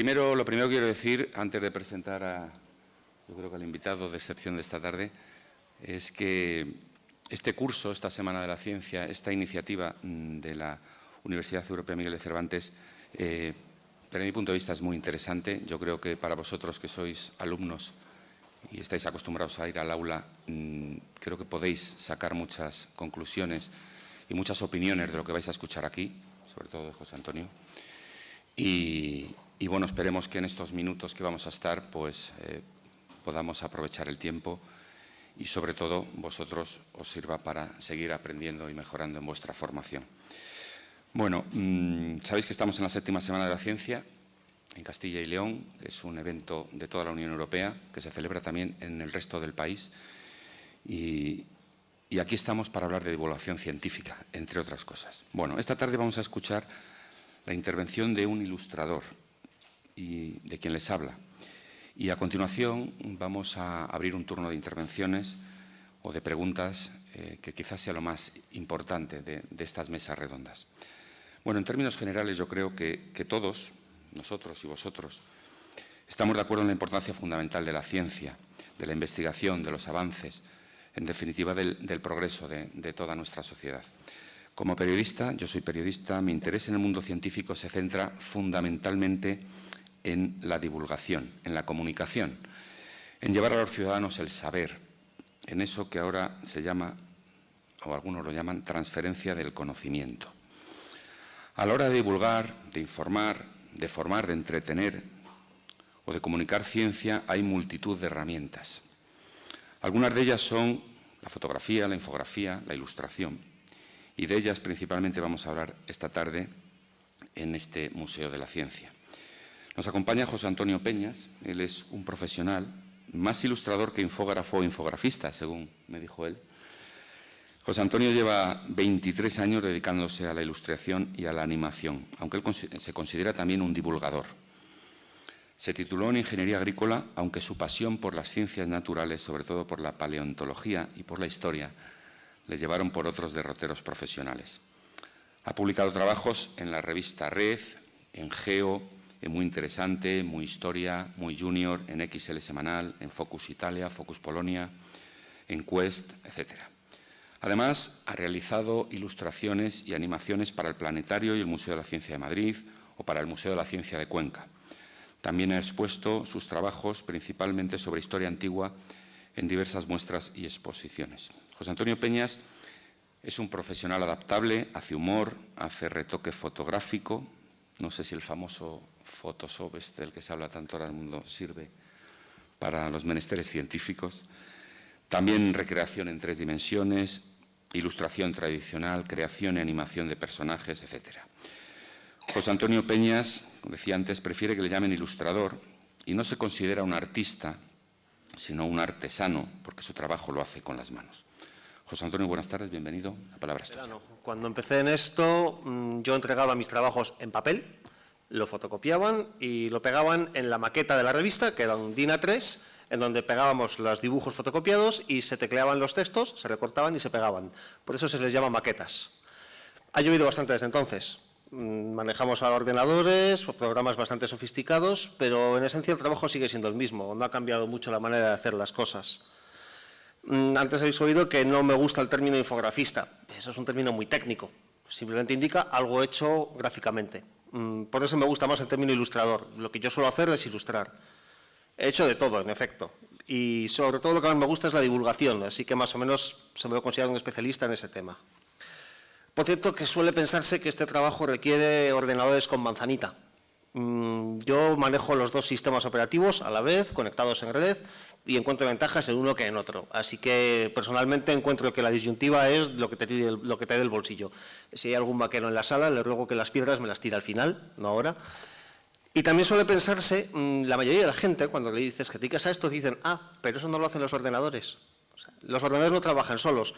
Lo primero que quiero decir, antes de presentar yo creo que al invitado de excepción de esta tarde, es que este curso, esta Semana de la Ciencia, esta iniciativa de la Universidad Europea Miguel de Cervantes, desde mi punto de vista es muy interesante. Yo creo que para vosotros que sois alumnos y estáis acostumbrados a ir al aula, creo que podéis sacar muchas conclusiones y muchas opiniones de lo que vais a escuchar aquí, sobre todo de José Antonio. Y bueno, esperemos que en estos minutos que vamos a estar, pues podamos aprovechar el tiempo y sobre todo vosotros os sirva para seguir aprendiendo y mejorando en vuestra formación. Bueno, sabéis que estamos en la 7ª Semana de la Ciencia en Castilla y León. Es un evento de toda la Unión Europea que se celebra también en el resto del país. Y aquí estamos para hablar de divulgación científica, entre otras cosas. Bueno, esta tarde vamos a escuchar la intervención de un ilustrador y de quien les habla. Y a continuación vamos a abrir un turno de intervenciones o de preguntas que quizás sea lo más importante de estas mesas redondas. Bueno, en términos generales yo creo que todos, nosotros y vosotros, estamos de acuerdo en la importancia fundamental de la ciencia, de la investigación, de los avances, en definitiva del progreso de toda nuestra sociedad. Como periodista, yo soy periodista, mi interés en el mundo científico se centra fundamentalmente en la divulgación, en la comunicación, en llevar a los ciudadanos el saber, en eso que ahora se llama, o algunos lo llaman, transferencia del conocimiento. A la hora de divulgar, de informar, de formar, de entretener o de comunicar ciencia, hay multitud de herramientas. Algunas de ellas son la fotografía, la infografía, la ilustración, y de ellas principalmente vamos a hablar esta tarde en este Museo de la Ciencia. Nos acompaña José Antonio Peñas. Él es un profesional, más ilustrador que infógrafo o infografista, según me dijo él. José Antonio lleva 23 años dedicándose a la ilustración y a la animación, aunque él se considera también un divulgador. Se tituló en Ingeniería Agrícola, aunque su pasión por las ciencias naturales, sobre todo por la paleontología y por la historia, le llevaron por otros derroteros profesionales. Ha publicado trabajos en la revista Red, en Geo, en Muy Interesante, Muy Historia, Muy Junior, en XL Semanal, en Focus Italia, Focus Polonia, en Quest, etc. Además, ha realizado ilustraciones y animaciones para el Planetario y el Museo de la Ciencia de Madrid o para el Museo de la Ciencia de Cuenca. También ha expuesto sus trabajos principalmente sobre historia antigua en diversas muestras y exposiciones. José Antonio Peñas es un profesional adaptable, hace humor, hace retoque fotográfico. No sé si el famoso Photoshop del que se habla tanto ahora en el mundo sirve para los menesteres científicos. También recreación en 3 dimensiones, ilustración tradicional, creación y animación de personajes, etc. José Antonio Peñas, como decía antes, prefiere que le llamen ilustrador y no se considera un artista, sino un artesano, porque su trabajo lo hace con las manos. José Antonio, buenas tardes, bienvenido. La palabra es tuya. Cuando empecé en esto, yo entregaba mis trabajos en papel, lo fotocopiaban y lo pegaban en la maqueta de la revista, que era un DIN A3, en donde pegábamos los dibujos fotocopiados y se tecleaban los textos, se recortaban y se pegaban. Por eso se les llama maquetas. Ha llovido bastante desde entonces. Manejamos ahora ordenadores, programas bastante sofisticados, pero en esencia el trabajo sigue siendo el mismo. No ha cambiado mucho la manera de hacer las cosas. Antes habéis oído que no me gusta el término infografista. Eso es un término muy técnico. Simplemente indica algo hecho gráficamente. Por eso me gusta más el término ilustrador. Lo que yo suelo hacer es ilustrar. He hecho de todo, en efecto. Y sobre todo lo que más me gusta es la divulgación, así que más o menos se me va a considerar un especialista en ese tema. Por cierto, que suele pensarse que este trabajo requiere ordenadores con manzanita. Yo manejo los 2 sistemas operativos a la vez, conectados en red, y encuentro ventajas en uno que en otro. Así que personalmente encuentro que la disyuntiva es lo que te dé del bolsillo. Si hay algún vaquero en la sala, le ruego que las piedras me las tire al final, no ahora. Y también suele pensarse, la mayoría de la gente, cuando le dices que te dedicas a esto, dicen, pero eso no lo hacen los ordenadores. O sea, los ordenadores no trabajan solos.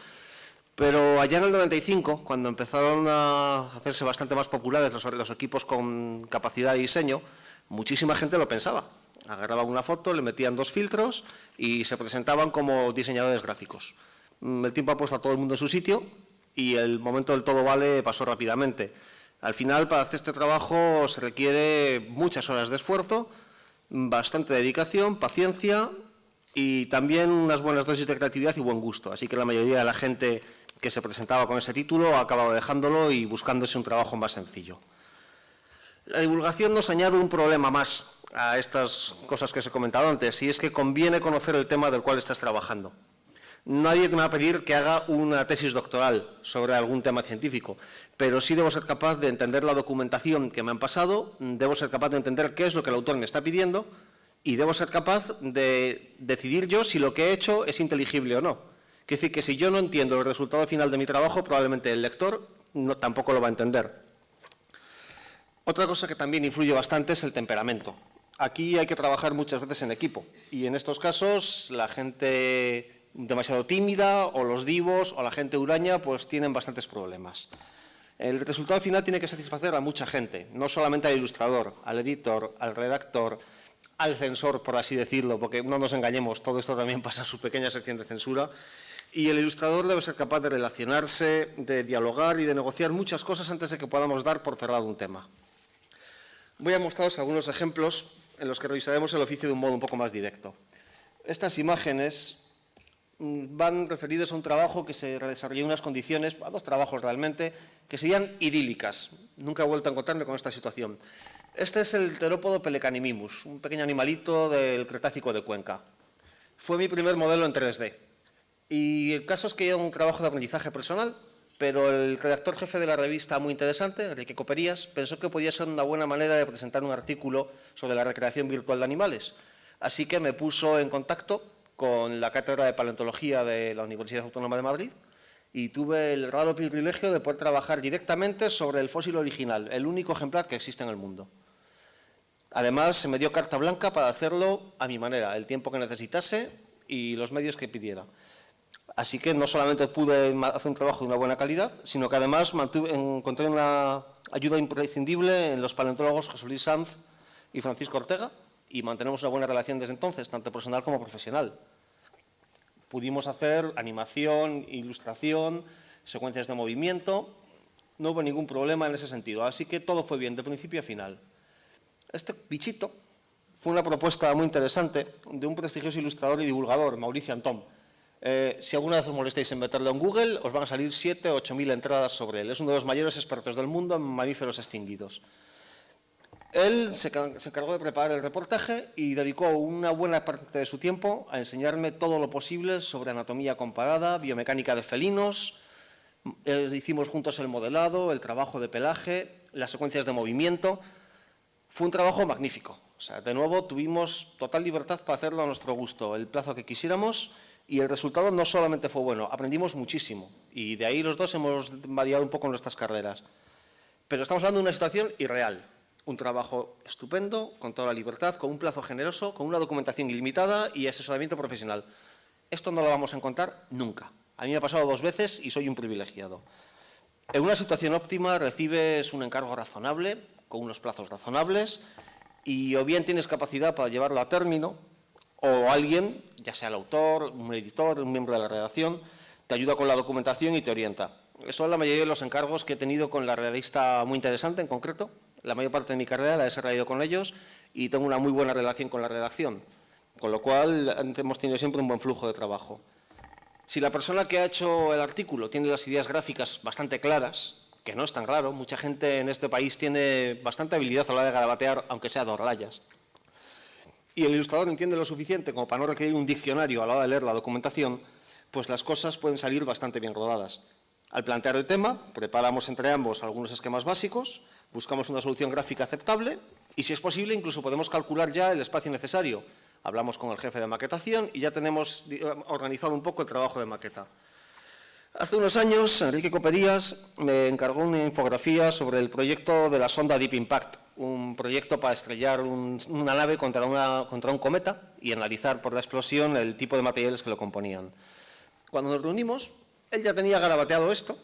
Pero allá en el 95, cuando empezaron a hacerse bastante más populares los equipos con capacidad de diseño, muchísima gente lo pensaba. Agarraban una foto, le metían 2 filtros y se presentaban como diseñadores gráficos. El tiempo ha puesto a todo el mundo en su sitio y el momento del todo vale pasó rápidamente. Al final, para hacer este trabajo se requiere muchas horas de esfuerzo, bastante dedicación, paciencia y también unas buenas dosis de creatividad y buen gusto. Así que la mayoría de la gente que se presentaba con ese título ha acabado dejándolo y buscándose un trabajo más sencillo. La divulgación nos añade un problema más a estas cosas que os he comentado antes, y es que conviene conocer el tema del cual estás trabajando. Nadie te va a pedir que haga una tesis doctoral sobre algún tema científico, pero sí debo ser capaz de entender la documentación que me han pasado, debo ser capaz de entender qué es lo que el autor me está pidiendo y debo ser capaz de decidir yo si lo que he hecho es inteligible o no. Es decir, que si yo no entiendo el resultado final de mi trabajo, probablemente el lector tampoco lo va a entender. Otra cosa que también influye bastante es el temperamento. Aquí hay que trabajar muchas veces en equipo y en estos casos la gente demasiado tímida o los divos o la gente huraña pues tienen bastantes problemas. El resultado final tiene que satisfacer a mucha gente, no solamente al ilustrador, al editor, al redactor, al censor, por así decirlo, porque no nos engañemos, todo esto también pasa a su pequeña sección de censura. Y el ilustrador debe ser capaz de relacionarse, de dialogar y de negociar muchas cosas antes de que podamos dar por cerrado un tema. Voy a mostraros algunos ejemplos en los que revisaremos el oficio de un modo un poco más directo. Estas imágenes van referidos a un trabajo que se desarrolló en unas condiciones, a 2 trabajos realmente, que serían idílicas. Nunca he vuelto a encontrarme con esta situación. Este es el terópodo Pelecanimimus, un pequeño animalito del Cretácico de Cuenca. Fue mi primer modelo en 3D. Y el caso es que era un trabajo de aprendizaje personal, pero el redactor jefe de la revista, muy interesante, Enrique Coperías, pensó que podía ser una buena manera de presentar un artículo sobre la recreación virtual de animales. Así que me puso en contacto con la Cátedra de Paleontología de la Universidad Autónoma de Madrid y tuve el raro privilegio de poder trabajar directamente sobre el fósil original, el único ejemplar que existe en el mundo. Además, se me dio carta blanca para hacerlo a mi manera, el tiempo que necesitase y los medios que pidiera. Así que no solamente pude hacer un trabajo de una buena calidad, sino que además encontré una ayuda imprescindible en los paleontólogos José Luis Sanz y Francisco Ortega, y mantenemos una buena relación desde entonces, tanto personal como profesional. Pudimos hacer animación, ilustración, secuencias de movimiento, no hubo ningún problema en ese sentido, así que todo fue bien, de principio a final. Este bichito fue una propuesta muy interesante de un prestigioso ilustrador y divulgador, Mauricio Antón. Si alguna vez os molestáis en meterlo en Google, os van a salir 7 o 8.000 entradas sobre él. Es uno de los mayores expertos del mundo en mamíferos extinguidos. Él se encargó de preparar el reportaje y dedicó una buena parte de su tiempo a enseñarme todo lo posible sobre anatomía comparada, biomecánica de felinos. Hicimos juntos el modelado, el trabajo de pelaje, las secuencias de movimiento. Fue un trabajo magnífico. O sea, de nuevo, tuvimos total libertad para hacerlo a nuestro gusto, el plazo que quisiéramos. Y el resultado no solamente fue bueno, aprendimos muchísimo. Y de ahí los dos hemos variado un poco nuestras carreras. Pero estamos hablando de una situación irreal. Un trabajo estupendo, con toda la libertad, con un plazo generoso, con una documentación ilimitada y asesoramiento profesional. Esto no lo vamos a encontrar nunca. A mí me ha pasado 2 veces y soy un privilegiado. En una situación óptima recibes un encargo razonable, con unos plazos razonables, y o bien tienes capacidad para llevarlo a término, o alguien, ya sea el autor, un editor, un miembro de la redacción, te ayuda con la documentación y te orienta. Eso es la mayoría de los encargos que he tenido con la revista Muy Interesante en concreto. La mayor parte de mi carrera la he desarrollado con ellos y tengo una muy buena relación con la redacción, con lo cual hemos tenido siempre un buen flujo de trabajo. Si la persona que ha hecho el artículo tiene las ideas gráficas bastante claras, que no es tan raro, mucha gente en este país tiene bastante habilidad a la hora de garabatear, aunque sea 2 rayas, y el ilustrador entiende lo suficiente como para no requerir un diccionario a la hora de leer la documentación, pues las cosas pueden salir bastante bien rodadas. Al plantear el tema, preparamos entre ambos algunos esquemas básicos, buscamos una solución gráfica aceptable y, si es posible, incluso podemos calcular ya el espacio necesario. Hablamos con el jefe de maquetación y ya tenemos organizado un poco el trabajo de maqueta. Hace unos años, Enrique Coperías me encargó una infografía sobre el proyecto de la sonda Deep Impact, un proyecto para estrellar una nave contra un cometa y analizar por la explosión el tipo de materiales que lo componían. Cuando nos reunimos, él ya tenía garabateado esto,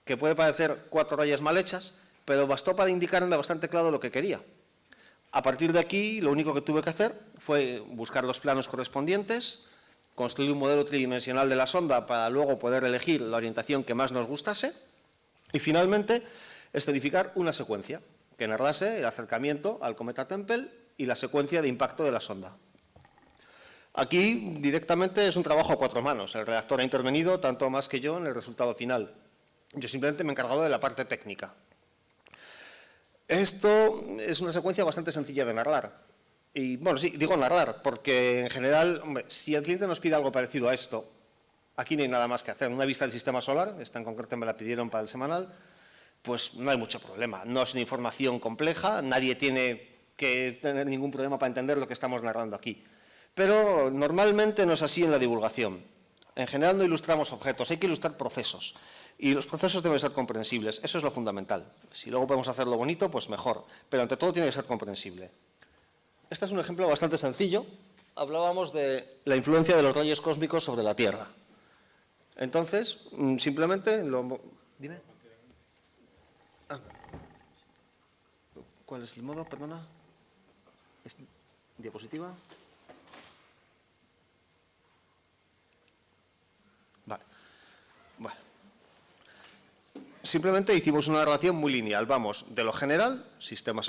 que puede parecer 4 rayas mal hechas, pero bastó para indicarme bastante claro lo que quería. A partir de aquí, lo único que tuve que hacer fue buscar los planos correspondientes, construir un modelo tridimensional de la sonda para luego poder elegir la orientación que más nos gustase y, finalmente, escenificar una secuencia que narrase el acercamiento al cometa Tempel y la secuencia de impacto de la sonda. Aquí, directamente, es un trabajo a 4 manos. El redactor ha intervenido tanto más que yo en el resultado final. Yo simplemente me he encargado de la parte técnica. Esto es una secuencia bastante sencilla de narrar. Y, bueno, sí, digo narrar, porque en general, hombre, si el cliente nos pide algo parecido a esto, aquí no hay nada más que hacer. Una vista del sistema solar, esta en concreto me la pidieron para el semanal, pues no hay mucho problema. No es una información compleja, nadie tiene que tener ningún problema para entender lo que estamos narrando aquí. Pero normalmente no es así en la divulgación. En general no ilustramos objetos, hay que ilustrar procesos. Y los procesos deben ser comprensibles, eso es lo fundamental. Si luego podemos hacerlo bonito, pues mejor. Pero ante todo tiene que ser comprensible. Este es un ejemplo bastante sencillo. Hablábamos de la influencia de los rayos cósmicos sobre la Tierra. Entonces, simplemente lo... Dime. ¿Cuál es el modo? Perdona. ¿Diapositiva? Vale. Bueno. Simplemente hicimos una narración muy lineal. Vamos de lo general,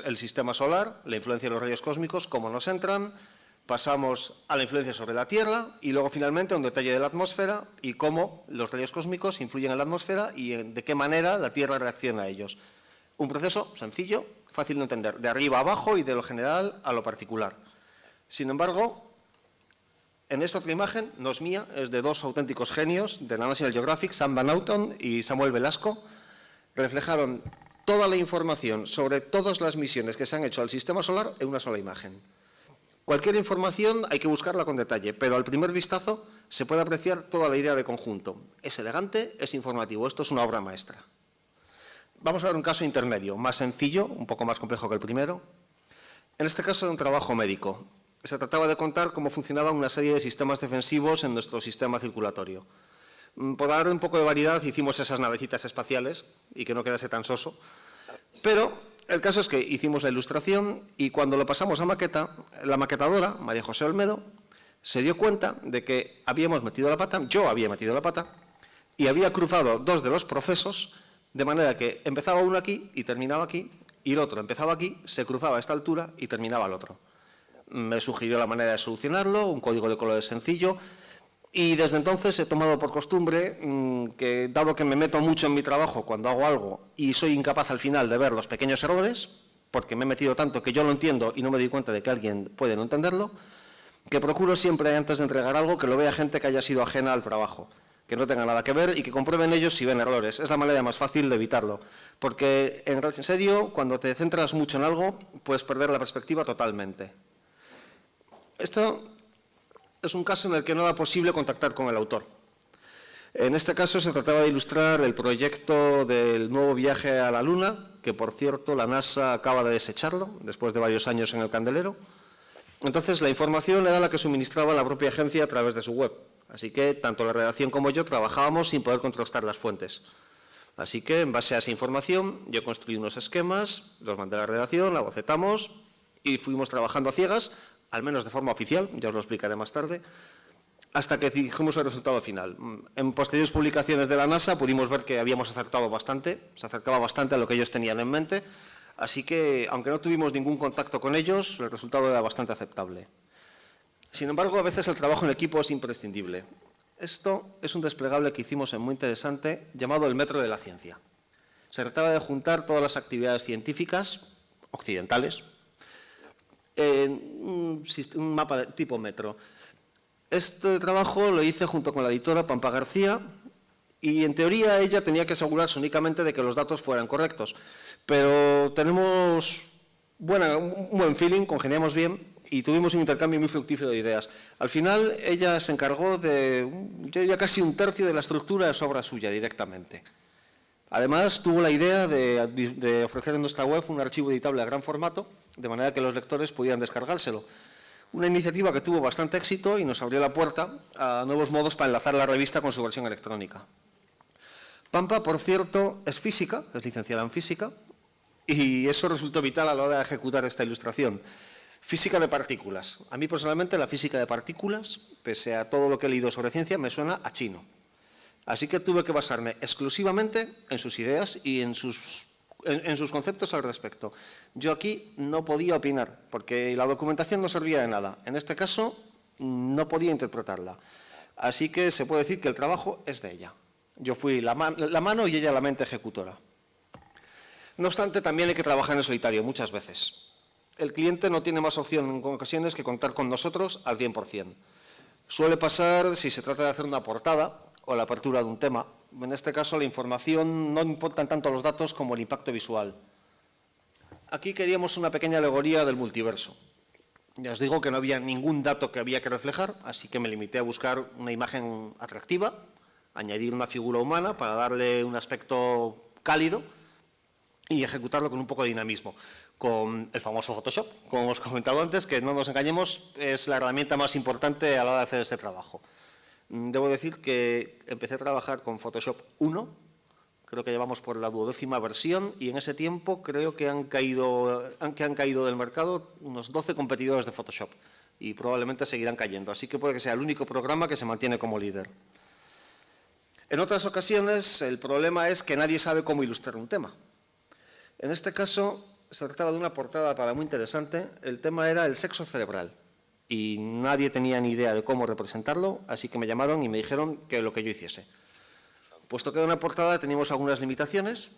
el sistema solar, la influencia de los rayos cósmicos, cómo nos entran, pasamos a la influencia sobre la Tierra y luego finalmente a un detalle de la atmósfera y cómo los rayos cósmicos influyen en la atmósfera y de qué manera la Tierra reacciona a ellos. Un proceso sencillo, fácil de entender, de arriba a abajo y de lo general a lo particular. Sin embargo, en esta otra imagen, no es mía, es de 2 auténticos genios de la National Geographic, Sam Van Houten y Samuel Velasco. Reflejaron toda la información sobre todas las misiones que se han hecho al sistema solar en una sola imagen. Cualquier información hay que buscarla con detalle, pero al primer vistazo se puede apreciar toda la idea de conjunto. Es elegante, es informativo, esto es una obra maestra. Vamos a ver un caso intermedio, más sencillo, un poco más complejo que el primero. En este caso de un trabajo médico. Se trataba de contar cómo funcionaban una serie de sistemas defensivos en nuestro sistema circulatorio. Por dar un poco de variedad hicimos esas navecitas espaciales y que no quedase tan soso. Pero el caso es que hicimos la ilustración y cuando lo pasamos a maqueta, la maquetadora, María José Olmedo, se dio cuenta de que habíamos metido la pata, yo había metido la pata, y había cruzado 2 de los procesos, de manera que empezaba uno aquí y terminaba aquí, y el otro empezaba aquí, se cruzaba a esta altura y terminaba al otro. Me sugirió la manera de solucionarlo, un código de colores sencillo. Y desde entonces he tomado por costumbre que, dado que me meto mucho en mi trabajo cuando hago algo y soy incapaz al final de ver los pequeños errores, porque me he metido tanto que yo lo entiendo y no me doy cuenta de que alguien puede no entenderlo, que procuro siempre, antes de entregar algo, que lo vea gente que haya sido ajena al trabajo, que no tenga nada que ver y que comprueben ellos si ven errores. Es la manera más fácil de evitarlo, porque en serio, cuando te centras mucho en algo, puedes perder la perspectiva totalmente. Esto es un caso en el que no era posible contactar con el autor. En este caso se trataba de ilustrar el proyecto del nuevo viaje a la Luna, que por cierto la NASA acaba de desecharlo después de varios años en el candelero. Entonces la información era la que suministraba la propia agencia a través de su web. Así que tanto la redacción como yo trabajábamos sin poder contrastar las fuentes. Así que en base a esa información yo construí unos esquemas, los mandé a la redacción, la bocetamos y fuimos trabajando a ciegas, al menos de forma oficial, ya os lo explicaré más tarde, hasta que dijimos el resultado final. En posteriores publicaciones de la NASA pudimos ver que habíamos acertado bastante, se acercaba bastante a lo que ellos tenían en mente, así que, aunque no tuvimos ningún contacto con ellos, el resultado era bastante aceptable. Sin embargo, a veces el trabajo en equipo es imprescindible. Esto es un desplegable que hicimos muy interesante, llamado el Metro de la Ciencia. Se trataba de juntar todas las actividades científicas occidentales, un mapa de tipo metro. Este trabajo lo hice junto con la editora Pampa García y en teoría ella tenía que asegurarse únicamente de que los datos fueran correctos, pero tenemos un buen feeling, congeniamos bien y tuvimos un intercambio muy fructífero de ideas. Al final, ella se encargó de, yo diría, casi un tercio de la estructura es obra suya directamente. Además, tuvo la idea de ofrecer en nuestra web un archivo editable a gran formato, de manera que los lectores pudieran descargárselo. Una iniciativa que tuvo bastante éxito y nos abrió la puerta a nuevos modos para enlazar la revista con su versión electrónica. Pampa, por cierto, es física, es licenciada en física, y eso resultó vital a la hora de ejecutar esta ilustración. Física de partículas. A mí, personalmente, la física de partículas, pese a todo lo que he leído sobre ciencia, me suena a chino. Así que tuve que basarme exclusivamente en sus ideas y en sus conceptos al respecto. Yo aquí no podía opinar, porque la documentación no servía de nada. En este caso, no podía interpretarla. Así que se puede decir que el trabajo es de ella. Yo fui la mano y ella la mente ejecutora. No obstante, también hay que trabajar en solitario muchas veces. El cliente no tiene más opción en ocasiones que contar con nosotros al 100%. Suele pasar si se trata de hacer una portada o la apertura de un tema. En este caso, la información no importan tanto los datos como el impacto visual. Aquí queríamos una pequeña alegoría del multiverso. Ya os digo que no había ningún dato que había que reflejar, así que me limité a buscar una imagen atractiva, añadir una figura humana para darle un aspecto cálido y ejecutarlo con un poco de dinamismo, con el famoso Photoshop. Como hemos comentado antes, que no nos engañemos, es la herramienta más importante a la hora de hacer este trabajo. Debo decir que empecé a trabajar con Photoshop 1, creo que llevamos por la 12ª versión, y en ese tiempo creo que han caído del mercado unos 12 competidores de Photoshop, y probablemente seguirán cayendo, así que puede que sea el único programa que se mantiene como líder. En otras ocasiones, el problema es que nadie sabe cómo ilustrar un tema. En este caso, se trataba de una portada para muy interesante. El tema era el sexo cerebral y nadie tenía ni idea de cómo representarlo, así que me llamaron y me dijeron que lo que yo hiciese. Puesto que era una portada, teníamos algunas limitaciones.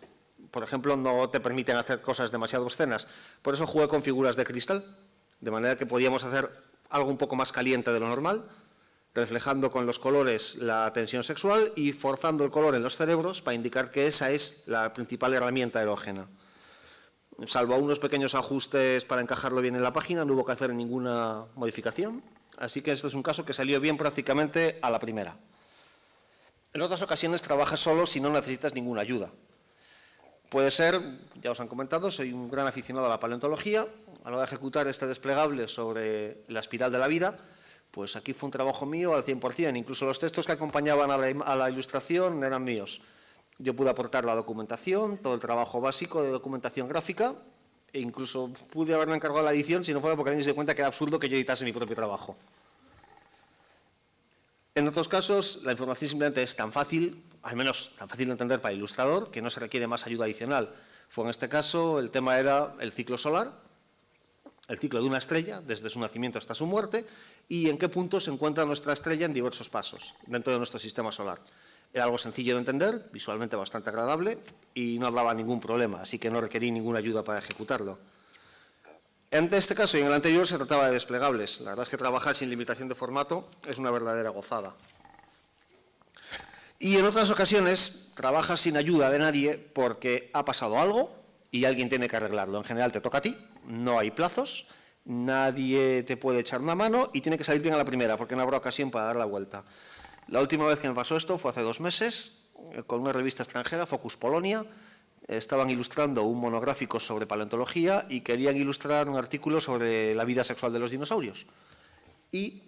Por ejemplo, no te permiten hacer cosas demasiado obscenas. Por eso jugué con figuras de cristal, de manera que podíamos hacer algo un poco más caliente de lo normal, reflejando con los colores la tensión sexual y forzando el color en los cerebros para indicar que esa es la principal herramienta erógena. Salvo unos pequeños ajustes para encajarlo bien en la página, no hubo que hacer ninguna modificación, así que este es un caso que salió bien prácticamente a la primera. En otras ocasiones trabajas solo si no necesitas ninguna ayuda. Puede ser, ya os han comentado, soy un gran aficionado a la paleontología. A la hora de ejecutar este desplegable sobre la espiral de la vida, pues aquí fue un trabajo mío al 100%, incluso los textos que acompañaban a la ilustración eran míos. Yo pude aportar la documentación, todo el trabajo básico de documentación gráfica, e incluso pude haberme encargado de la edición si no fuera porque nadie se dio cuenta que era absurdo que yo editase mi propio trabajo. En otros casos, la información simplemente es tan fácil, al menos tan fácil de entender para el ilustrador, que no se requiere más ayuda adicional. Fue en este caso, el tema era el ciclo solar, el ciclo de una estrella, desde su nacimiento hasta su muerte, y en qué punto se encuentra nuestra estrella en diversos pasos dentro de nuestro sistema solar. Era algo sencillo de entender, visualmente bastante agradable, y no daba ningún problema, así que no requerí ninguna ayuda para ejecutarlo. En este caso y en el anterior se trataba de desplegables. La verdad es que trabajar sin limitación de formato es una verdadera gozada. Y en otras ocasiones trabajas sin ayuda de nadie porque ha pasado algo y alguien tiene que arreglarlo. En general te toca a ti, no hay plazos, nadie te puede echar una mano y tiene que salir bien a la primera porque no habrá ocasión para dar la vuelta. La última vez que me pasó esto fue hace 2 meses con una revista extranjera, Focus Polonia. Estaban ilustrando un monográfico sobre paleontología y querían ilustrar un artículo sobre la vida sexual de los dinosaurios. Y,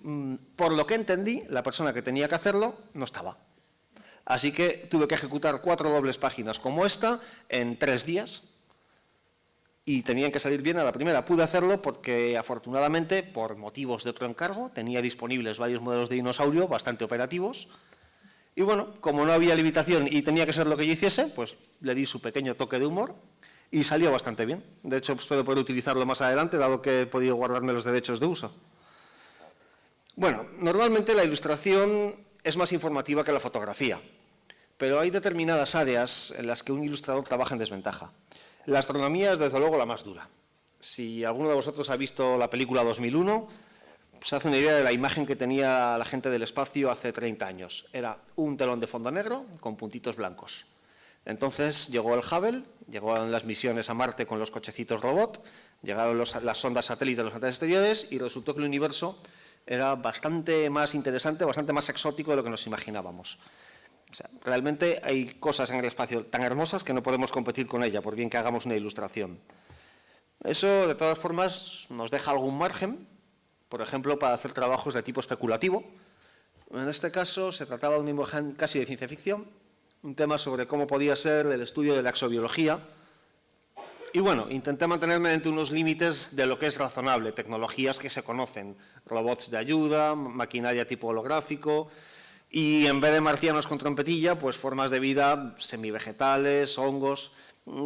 por lo que entendí, la persona que tenía que hacerlo no estaba. Así que tuve que ejecutar 4 dobles páginas como esta en 3 días y tenían que salir bien a la primera. Pude hacerlo porque, afortunadamente, por motivos de otro encargo, tenía disponibles varios modelos de dinosaurio bastante operativos. Y bueno, como no había limitación y tenía que ser lo que yo hiciese, pues le di su pequeño toque de humor y salió bastante bien. De hecho, espero poder utilizarlo más adelante, dado que he podido guardarme los derechos de uso. Bueno, normalmente la ilustración es más informativa que la fotografía, pero hay determinadas áreas en las que un ilustrador trabaja en desventaja. La astronomía es, desde luego, la más dura. Si alguno de vosotros ha visto la película 2001, se hace una idea de la imagen que tenía la gente del espacio hace 30 años. Era un telón de fondo negro con puntitos blancos. Entonces llegó el Hubble, llegaron las misiones a Marte con los cochecitos robot, Llegaron las sondas satélites a los planetas exteriores y resultó que el universo era bastante más interesante, bastante más exótico de lo que nos imaginábamos. O sea, realmente hay cosas en el espacio tan hermosas que no podemos competir con ella, por bien que hagamos una ilustración. Eso, de todas formas, nos deja algún margen, por ejemplo, para hacer trabajos de tipo especulativo. En este caso, se trataba de una imagen casi de ciencia ficción, un tema sobre cómo podía ser el estudio de la exobiología. Y bueno, intenté mantenerme dentro de unos límites de lo que es razonable, tecnologías que se conocen, robots de ayuda, maquinaria tipo holográfico, y en vez de marcianos con trompetilla, pues formas de vida semivegetales, hongos.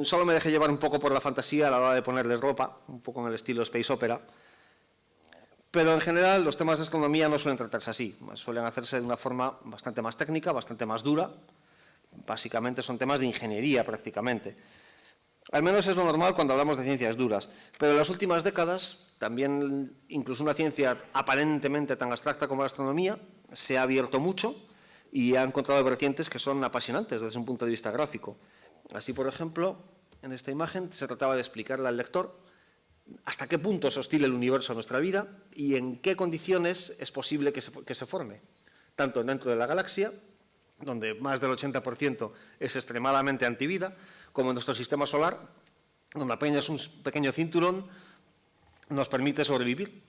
Solo me dejé llevar un poco por la fantasía a la hora de ponerles ropa, un poco en el estilo space opera. Pero en general los temas de astronomía no suelen tratarse así, suelen hacerse de una forma bastante más técnica, bastante más dura. Básicamente son temas de ingeniería prácticamente. Al menos es lo normal cuando hablamos de ciencias duras. Pero en las últimas décadas, también incluso una ciencia aparentemente tan abstracta como la astronomía se ha abierto mucho y ha encontrado vertientes que son apasionantes desde un punto de vista gráfico. Así, por ejemplo, en esta imagen se trataba de explicarle al lector hasta qué punto se oscila el universo a nuestra vida y en qué condiciones es posible que se forme, tanto dentro de la galaxia, donde más del 80% es extremadamente antivida, como en nuestro sistema solar, donde apenas un pequeño cinturón nos permite sobrevivir.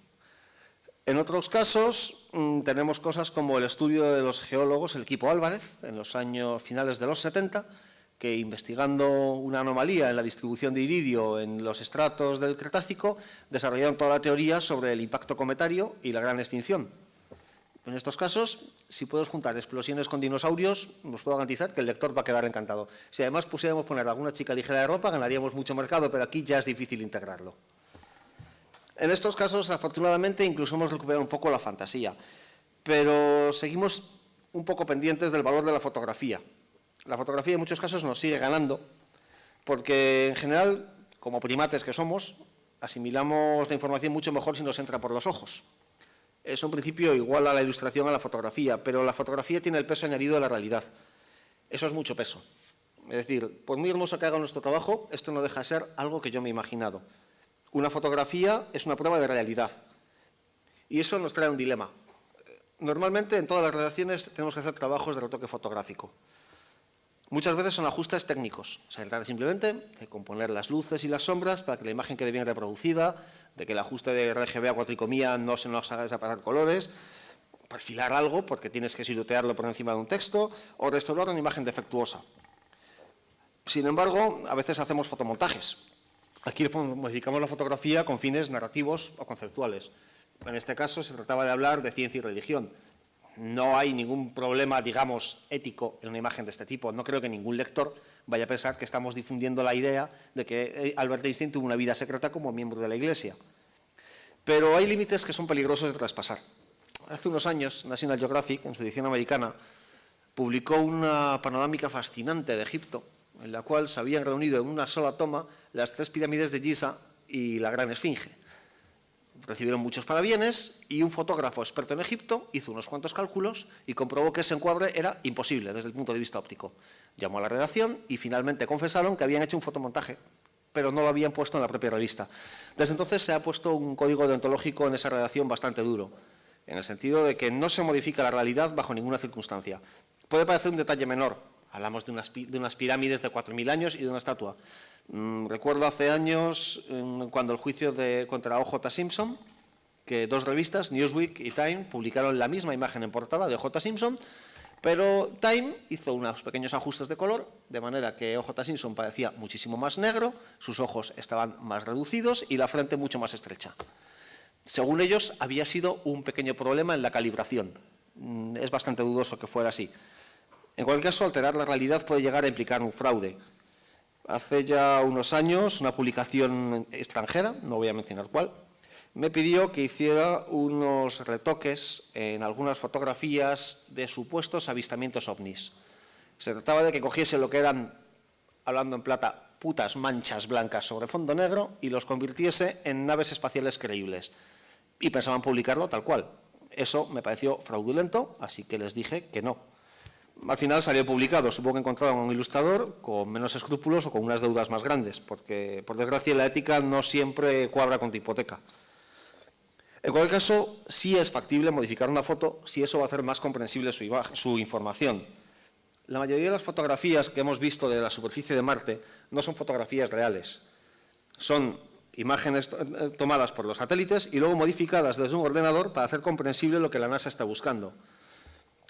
En otros casos tenemos cosas como el estudio de los geólogos, el equipo Álvarez, en los años finales de los 70, que investigando una anomalía en la distribución de iridio en los estratos del Cretácico, desarrollaron toda la teoría sobre el impacto cometario y la gran extinción. En estos casos, si puedes juntar explosiones con dinosaurios, os puedo garantizar que el lector va a quedar encantado. Si además pusiéramos poner alguna chica ligera de ropa, ganaríamos mucho mercado, pero aquí ya es difícil integrarlo. En estos casos, afortunadamente, incluso hemos recuperado un poco la fantasía, pero seguimos un poco pendientes del valor de la fotografía. La fotografía en muchos casos nos sigue ganando, porque en general, como primates que somos, asimilamos la información mucho mejor si nos entra por los ojos. Es un principio igual a la ilustración a la fotografía, pero la fotografía tiene el peso añadido de la realidad. Eso es mucho peso. Es decir, por muy hermoso que haga nuestro trabajo, esto no deja de ser algo que yo me he imaginado. Una fotografía es una prueba de realidad. Y eso nos trae un dilema. Normalmente, en todas las redacciones, tenemos que hacer trabajos de retoque fotográfico. Muchas veces son ajustes técnicos. Se trata simplemente de componer las luces y las sombras para que la imagen quede bien reproducida, de que el ajuste de RGB a cuatricomía no se nos haga desaparecer colores, perfilar algo porque tienes que silutearlo por encima de un texto o restaurar una imagen defectuosa. Sin embargo, a veces hacemos fotomontajes. Aquí modificamos la fotografía con fines narrativos o conceptuales. En este caso se trataba de hablar de ciencia y religión. No hay ningún problema, digamos, ético en una imagen de este tipo. No creo que ningún lector vaya a pensar que estamos difundiendo la idea de que Albert Einstein tuvo una vida secreta como miembro de la Iglesia. Pero hay límites que son peligrosos de traspasar. Hace unos años, National Geographic, en su edición americana, publicó una panorámica fascinante de Egipto, en la cual se habían reunido en una sola toma las 3 pirámides de Giza y la Gran Esfinge. Recibieron muchos parabienes y un fotógrafo experto en Egipto hizo unos cuantos cálculos y comprobó que ese encuadre era imposible desde el punto de vista óptico. Llamó a la redacción y finalmente confesaron que habían hecho un fotomontaje, pero no lo habían puesto en la propia revista. Desde entonces se ha puesto un código deontológico en esa redacción bastante duro, en el sentido de que no se modifica la realidad bajo ninguna circunstancia. Puede parecer un detalle menor. Hablamos de unas pirámides de 4.000 años y de una estatua. Recuerdo hace años, cuando el juicio contra O.J. Simpson, que 2 revistas, Newsweek y Time, publicaron la misma imagen en portada de O.J. Simpson, pero Time hizo unos pequeños ajustes de color, de manera que O.J. Simpson parecía muchísimo más negro, sus ojos estaban más reducidos y la frente mucho más estrecha. Según ellos, había sido un pequeño problema en la calibración. Es bastante dudoso que fuera así. En cualquier caso, alterar la realidad puede llegar a implicar un fraude. Hace ya unos años, una publicación extranjera, no voy a mencionar cuál, me pidió que hiciera unos retoques en algunas fotografías de supuestos avistamientos ovnis. Se trataba de que cogiese lo que eran, hablando en plata, putas manchas blancas sobre fondo negro y los convirtiese en naves espaciales creíbles. Y pensaban publicarlo tal cual. Eso me pareció fraudulento, así que les dije que no. Al final salió publicado. Supongo que encontraron a un ilustrador con menos escrúpulos o con unas deudas más grandes, porque, por desgracia, la ética no siempre cuadra con tu hipoteca. En cualquier caso, sí es factible modificar una foto si eso va a hacer más comprensible su información. La mayoría de las fotografías que hemos visto de la superficie de Marte no son fotografías reales. Son imágenes tomadas por los satélites y luego modificadas desde un ordenador para hacer comprensible lo que la NASA está buscando.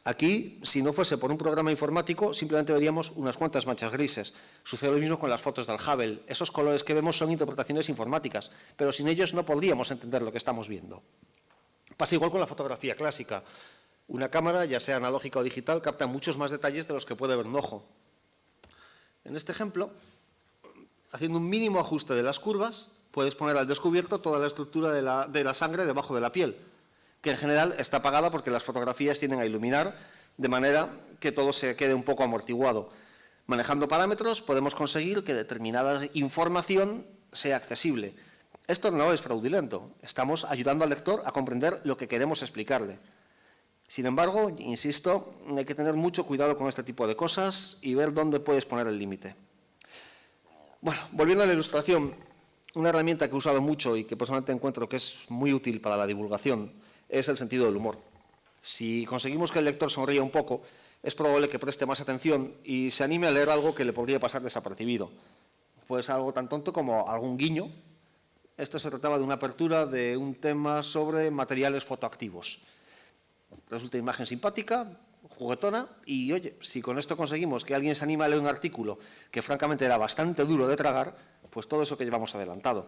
Aquí, si no fuese por un programa informático, simplemente veríamos unas cuantas manchas grises. Sucede lo mismo con las fotos del Hubble. Esos colores que vemos son interpretaciones informáticas, pero sin ellos no podríamos entender lo que estamos viendo. Pasa igual con la fotografía clásica. Una cámara, ya sea analógica o digital, capta muchos más detalles de los que puede ver un ojo. En este ejemplo, haciendo un mínimo ajuste de las curvas, puedes poner al descubierto toda la estructura de la sangre debajo de la piel, que en general está apagada porque las fotografías tienden a iluminar, de manera que todo se quede un poco amortiguado. Manejando parámetros podemos conseguir que determinada información sea accesible. Esto no es fraudulento, estamos ayudando al lector a comprender lo que queremos explicarle. Sin embargo, insisto, hay que tener mucho cuidado con este tipo de cosas y ver dónde puedes poner el límite. Bueno, volviendo a la ilustración, una herramienta que he usado mucho y que personalmente encuentro que es muy útil para la divulgación es el sentido del humor. Si conseguimos que el lector sonría un poco, es probable que preste más atención y se anime a leer algo que le podría pasar desapercibido. Pues algo tan tonto como algún guiño. Esto se trataba de una apertura de un tema sobre materiales fotoactivos. Resulta imagen simpática, juguetona, y oye, si con esto conseguimos que alguien se anime a leer un artículo que francamente era bastante duro de tragar, pues todo eso que llevamos adelantado.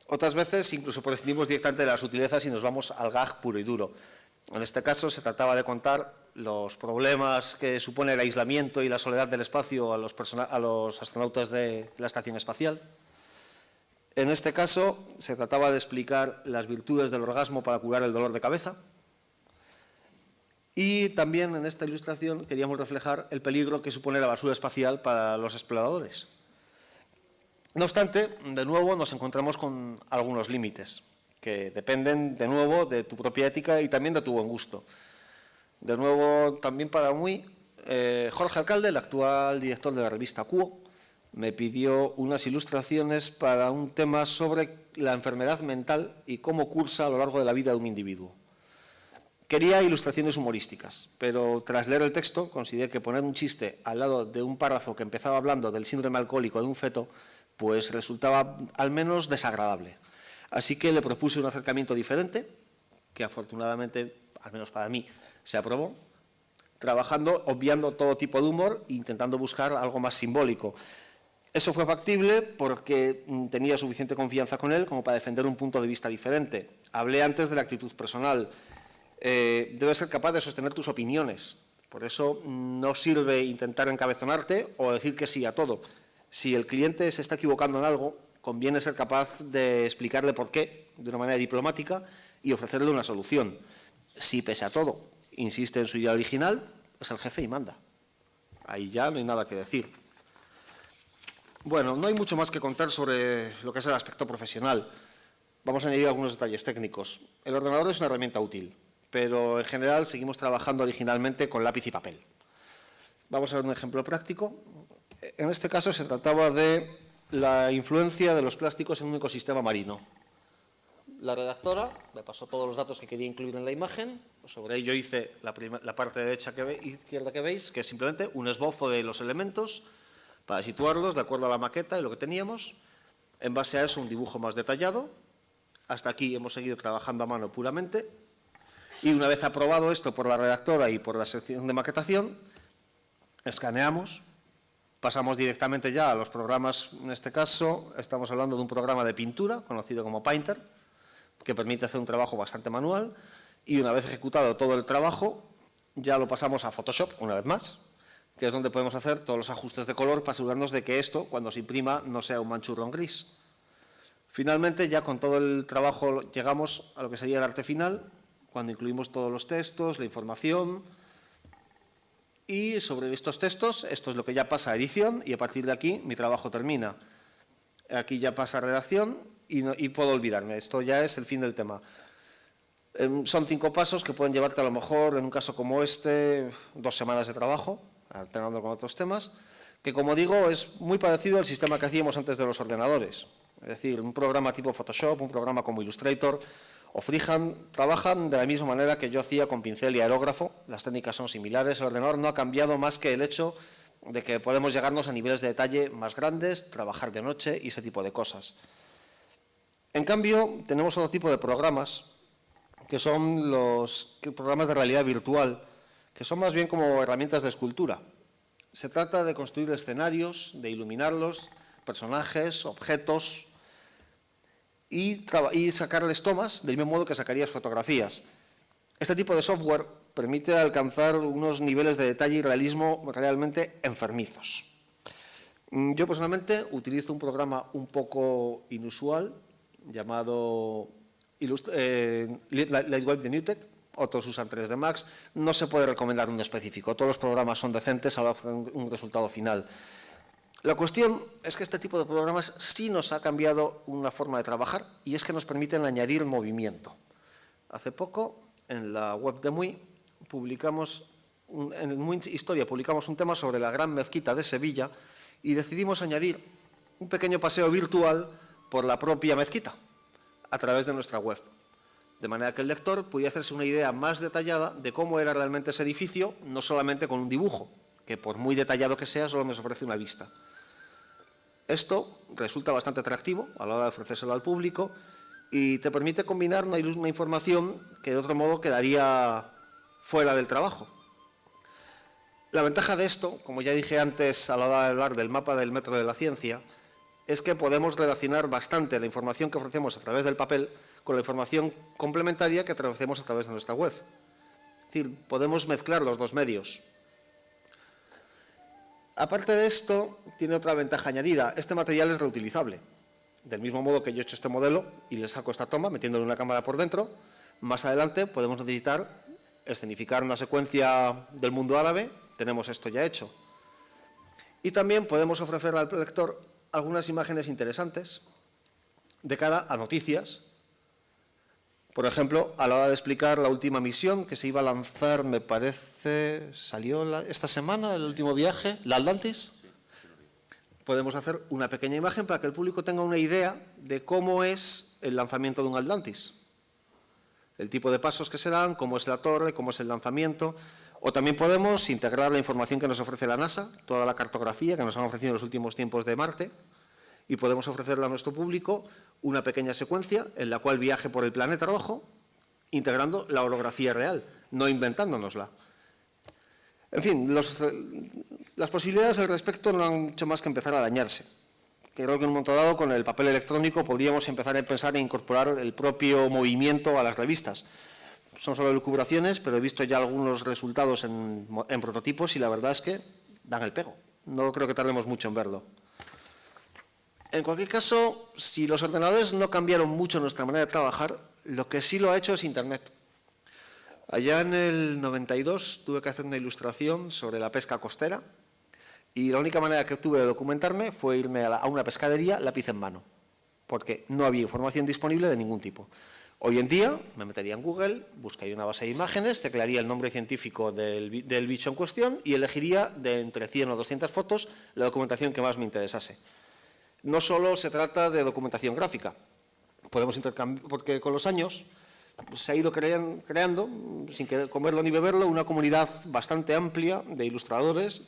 Otras veces incluso prescindimos directamente de las sutilezas y nos vamos al gag puro y duro. En este caso se trataba de contar los problemas que supone el aislamiento y la soledad del espacio a los astronautas de la Estación Espacial. En este caso se trataba de explicar las virtudes del orgasmo para curar el dolor de cabeza. Y también en esta ilustración queríamos reflejar el peligro que supone la basura espacial para los exploradores. No obstante, de nuevo nos encontramos con algunos límites que dependen, de nuevo, de tu propia ética y también de tu buen gusto. De nuevo, también para mí, Jorge Alcalde, el actual director de la revista Cuo, me pidió unas ilustraciones para un tema sobre la enfermedad mental y cómo cursa a lo largo de la vida de un individuo. Quería ilustraciones humorísticas, pero tras leer el texto consideré que poner un chiste al lado de un párrafo que empezaba hablando del síndrome alcohólico de un feto pues resultaba al menos desagradable. Así que le propuse un acercamiento diferente, que afortunadamente, al menos para mí, se aprobó, obviando todo tipo de humor e intentando buscar algo más simbólico. Eso fue factible porque tenía suficiente confianza con él como para defender un punto de vista diferente. Hablé antes de la actitud personal. Debes ser capaz de sostener tus opiniones. Por eso no sirve intentar encabezonarte o decir que sí a todo. Si el cliente se está equivocando en algo, conviene ser capaz de explicarle por qué, de una manera diplomática, y ofrecerle una solución. Si, pese a todo, insiste en su idea original, es el jefe y manda. Ahí ya no hay nada que decir. Bueno, no hay mucho más que contar sobre lo que es el aspecto profesional. Vamos a añadir algunos detalles técnicos. El ordenador es una herramienta útil, pero en general seguimos trabajando originalmente con lápiz y papel. Vamos a ver un ejemplo práctico. En este caso se trataba de la influencia de los plásticos en un ecosistema marino. La redactora me pasó todos los datos que quería incluir en la imagen. Sobre ello hice la parte derecha izquierda que veis, que es simplemente un esbozo de los elementos para situarlos de acuerdo a la maqueta y lo que teníamos. En base a eso, un dibujo más detallado. Hasta aquí hemos seguido trabajando a mano puramente. Y una vez aprobado esto por la redactora y por la sección de maquetación, escaneamos. Pasamos directamente ya a los programas. En este caso, estamos hablando de un programa de pintura, conocido como Painter, que permite hacer un trabajo bastante manual. Y una vez ejecutado todo el trabajo, ya lo pasamos a Photoshop, una vez más, que es donde podemos hacer todos los ajustes de color para asegurarnos de que esto, cuando se imprima, no sea un manchurrón gris. Finalmente, ya con todo el trabajo, llegamos a lo que sería el arte final, cuando incluimos todos los textos, la información. Y sobre estos textos, esto es lo que ya pasa a edición y a partir de aquí mi trabajo termina. Aquí ya pasa a redacción y puedo olvidarme. Esto ya es el fin del tema. Son 5 pasos que pueden llevarte a lo mejor, en un caso como este, 2 semanas de trabajo, alternando con otros temas, que como digo es muy parecido al sistema que hacíamos antes de los ordenadores. Es decir, un programa tipo Photoshop, un programa como Illustrator o Freehand trabajan de la misma manera que yo hacía con pincel y aerógrafo. Las técnicas son similares, el ordenador no ha cambiado más que el hecho de que podemos llegarnos a niveles de detalle más grandes, trabajar de noche y ese tipo de cosas. En cambio, tenemos otro tipo de programas, que son los programas de realidad virtual, que son más bien como herramientas de escultura. Se trata de construir escenarios, de iluminarlos, personajes, objetos y sacarles tomas del mismo modo que sacarías fotografías. Este tipo de software permite alcanzar unos niveles de detalle y realismo realmente enfermizos. Yo personalmente utilizo un programa un poco inusual llamado Lightwave de NewTek, otros usan 3D Max, no se puede recomendar uno específico, todos los programas son decentes, ahora un resultado final. La cuestión es que este tipo de programas sí nos ha cambiado una forma de trabajar y es que nos permiten añadir movimiento. Hace poco, en la web de Muy, en Muy Historia publicamos un tema sobre la gran mezquita de Sevilla y decidimos añadir un pequeño paseo virtual por la propia mezquita a través de nuestra web, de manera que el lector pudiera hacerse una idea más detallada de cómo era realmente ese edificio, no solamente con un dibujo, que por muy detallado que sea, solo nos ofrece una vista. Esto resulta bastante atractivo a la hora de ofrecérselo al público y te permite combinar una información que de otro modo quedaría fuera del trabajo. La ventaja de esto, como ya dije antes a la hora de hablar del mapa del metro de la ciencia, es que podemos relacionar bastante la información que ofrecemos a través del papel con la información complementaria que ofrecemos a través de nuestra web. Es decir, podemos mezclar los dos medios. Aparte de esto, tiene otra ventaja añadida. Este material es reutilizable. Del mismo modo que yo he hecho este modelo y le saco esta toma metiéndole una cámara por dentro, más adelante podemos necesitar escenificar una secuencia del mundo árabe, tenemos esto ya hecho. Y también podemos ofrecer al lector algunas imágenes interesantes de cara a noticias. Por ejemplo, a la hora de explicar la última misión que se iba a lanzar, me parece, salió esta semana, el último viaje, la Atlantis. Podemos hacer una pequeña imagen para que el público tenga una idea de cómo es el lanzamiento de un Atlantis. El tipo de pasos que se dan, cómo es la torre, cómo es el lanzamiento. O también podemos integrar la información que nos ofrece la NASA, toda la cartografía que nos han ofrecido en los últimos tiempos de Marte, y podemos ofrecerle a nuestro público una pequeña secuencia en la cual viaje por el planeta rojo, integrando la orografía real, no inventándonosla. En fin, las posibilidades al respecto no han hecho más que empezar a dañarse. Creo que en un momento dado, con el papel electrónico, podríamos empezar a pensar en incorporar el propio movimiento a las revistas. Son solo elucubraciones, pero he visto ya algunos resultados en prototipos y la verdad es que dan el pego. No creo que tardemos mucho en verlo. En cualquier caso, si los ordenadores no cambiaron mucho nuestra manera de trabajar, lo que sí lo ha hecho es Internet. Allá en el 92 tuve que hacer una ilustración sobre la pesca costera y la única manera que tuve de documentarme fue irme a una pescadería lápiz en mano, porque no había información disponible de ningún tipo. Hoy en día me metería en Google, buscaría una base de imágenes, teclearía el nombre científico del bicho en cuestión y elegiría de entre 100 o 200 fotos la documentación que más me interesase. No solo se trata de documentación gráfica, podemos intercambiar, porque con los años se ha ido creando, sin comerlo ni beberlo, una comunidad bastante amplia de ilustradores,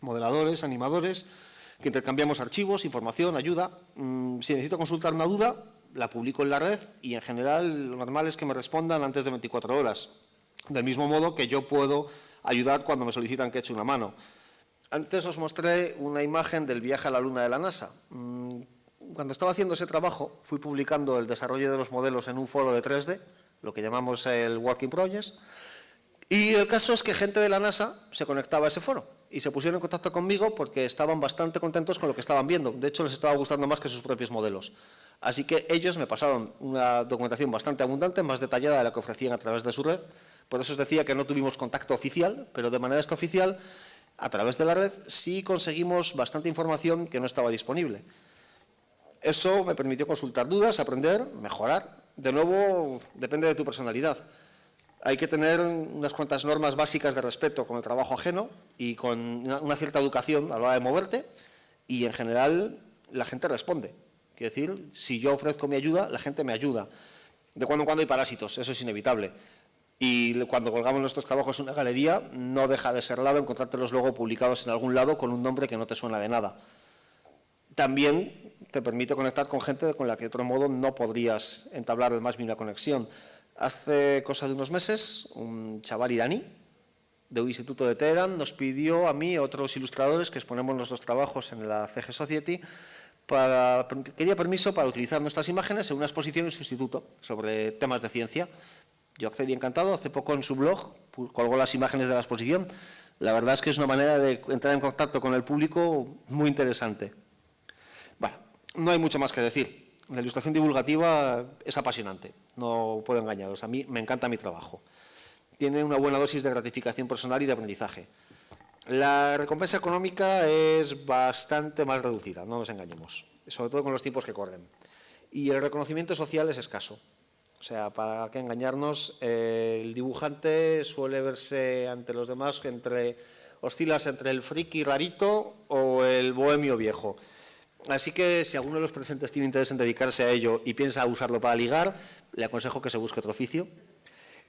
modeladores, animadores, que intercambiamos archivos, información, ayuda. Si necesito consultar una duda, la publico en la red y en general lo normal es que me respondan antes de 24 horas. Del mismo modo que yo puedo ayudar cuando me solicitan que eche una mano. Antes os mostré una imagen del viaje a la Luna de la NASA. Cuando estaba haciendo ese trabajo, fui publicando el desarrollo de los modelos en un foro de 3D, lo que llamamos el Working Project, y el caso es que gente de la NASA se conectaba a ese foro y se pusieron en contacto conmigo porque estaban bastante contentos con lo que estaban viendo. De hecho, les estaba gustando más que sus propios modelos. Así que ellos me pasaron una documentación bastante abundante, más detallada de la que ofrecían a través de su red. Por eso os decía que no tuvimos contacto oficial, pero de manera extraoficial, a través de la red, sí conseguimos bastante información que no estaba disponible. Eso me permitió consultar dudas, aprender, mejorar de nuevo, depende de tu personalidad. Hay que tener unas cuantas normas básicas de respeto con el trabajo ajeno y con una cierta educación a la hora de moverte, y en general la gente responde. Quiero decir, si yo ofrezco mi ayuda, la gente me ayuda. De cuando en cuando hay parásitos, eso es inevitable. Y cuando colgamos nuestros trabajos en una galería, no deja de ser raro encontrártelos luego publicados en algún lado con un nombre que no te suena de nada. También te permite conectar con gente con la que de otro modo no podrías entablar el más mínima conexión. Hace cosa de unos meses, un chaval iraní de un instituto de Teherán nos pidió a mí y a otros ilustradores que exponemos nuestros trabajos en la CG Society, quería permiso para utilizar nuestras imágenes en una exposición en su instituto sobre temas de ciencia. Yo accedí encantado, hace poco en su blog colgó las imágenes de la exposición. La verdad es que es una manera de entrar en contacto con el público muy interesante. Bueno, no hay mucho más que decir. La ilustración divulgativa es apasionante, no puedo engañaros, a mí me encanta mi trabajo. Tiene una buena dosis de gratificación personal y de aprendizaje. La recompensa económica es bastante más reducida, no nos engañemos, sobre todo con los tiempos que corren. Y el reconocimiento social es escaso. O sea, para qué engañarnos, el dibujante suele verse ante los demás oscilas entre el friki rarito o el bohemio viejo. Así que si alguno de los presentes tiene interés en dedicarse a ello y piensa usarlo para ligar, le aconsejo que se busque otro oficio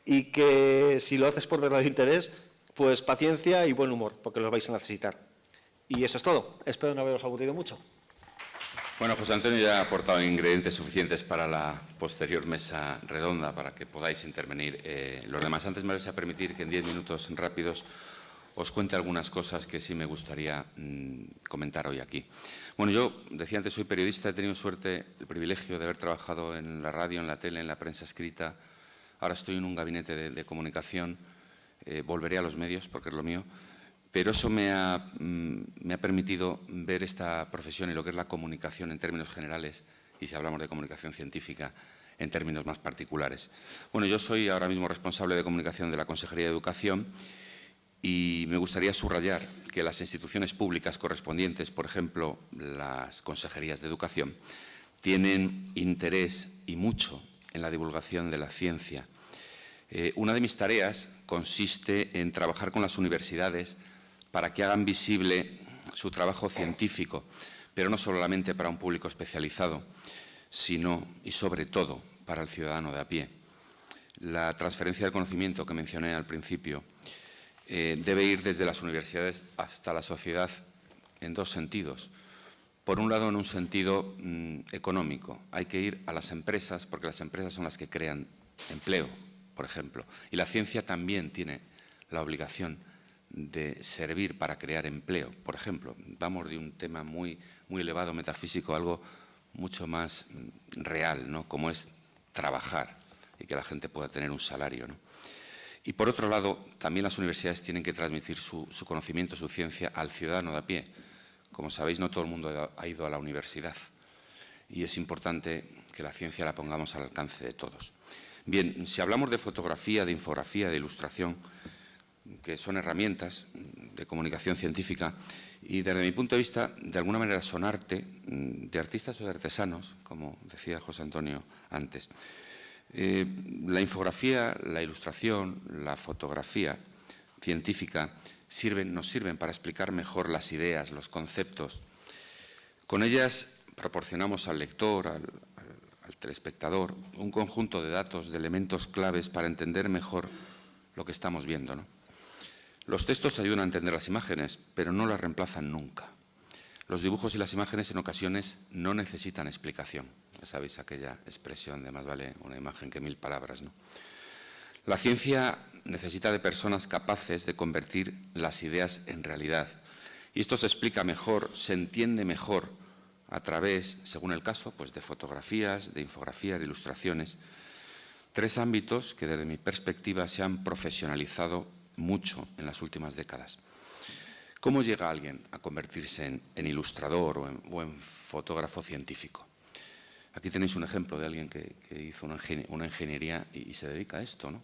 y que si lo haces por verdadero interés, pues paciencia y buen humor, porque los vais a necesitar. Y eso es todo. Espero no haberos aburrido mucho. Bueno, José Antonio ya ha aportado ingredientes suficientes para la posterior mesa redonda para que podáis intervenir los demás. Antes me vais a permitir que en 10 minutos rápidos os cuente algunas cosas que sí me gustaría comentar hoy aquí. Bueno, yo decía antes, soy periodista, he tenido suerte, el privilegio de haber trabajado en la radio, en la tele, en la prensa escrita. Ahora estoy en un gabinete de comunicación, volveré a los medios porque es lo mío, pero eso me ha permitido ver esta profesión y lo que es la comunicación en términos generales, y si hablamos de comunicación científica, en términos más particulares. Bueno, yo soy ahora mismo responsable de comunicación de la Consejería de Educación y me gustaría subrayar que las instituciones públicas correspondientes, por ejemplo, las consejerías de educación, tienen interés y mucho en la divulgación de la ciencia. Una de mis tareas consiste en trabajar con las universidades para que hagan visible su trabajo científico, pero no solamente para un público especializado, sino y sobre todo para el ciudadano de a pie. La transferencia del conocimiento que mencioné al principio debe ir desde las universidades hasta la sociedad en dos sentidos. Por un lado, en un sentido económico. Hay que ir a las empresas, porque las empresas son las que crean empleo, por ejemplo. Y la ciencia también tiene la obligación de servir para crear empleo. Por ejemplo, vamos de un tema muy elevado, metafísico, a algo mucho más real, ¿no? Como es trabajar y que la gente pueda tener un salario, ¿no? Y por otro lado, también las universidades tienen que transmitir su conocimiento, su ciencia al ciudadano de a pie. Como sabéis, no todo el mundo ha ido a la universidad y es importante que la ciencia la pongamos al alcance de todos. Bien, si hablamos de fotografía, de infografía, de ilustración, que son herramientas de comunicación científica y desde mi punto de vista, de alguna manera son arte de artistas o de artesanos, como decía José Antonio antes. La infografía, la ilustración, la fotografía científica nos sirven para explicar mejor las ideas, los conceptos. Con ellas proporcionamos al lector, al telespectador, un conjunto de datos, de elementos claves para entender mejor lo que estamos viendo, ¿no? Los textos ayudan a entender las imágenes, pero no las reemplazan nunca. Los dibujos y las imágenes en ocasiones no necesitan explicación. Ya sabéis aquella expresión de más vale una imagen que 1000 palabras, ¿no? La ciencia necesita de personas capaces de convertir las ideas en realidad. Y esto se explica mejor, se entiende mejor a través, según el caso, pues de fotografías, de infografías, de ilustraciones. 3 ámbitos que desde mi perspectiva se han profesionalizado mucho en las últimas décadas. ¿Cómo llega alguien a convertirse en ilustrador o en fotógrafo científico? Aquí tenéis un ejemplo de alguien que hizo una ingeniería y se dedica a esto, ¿no?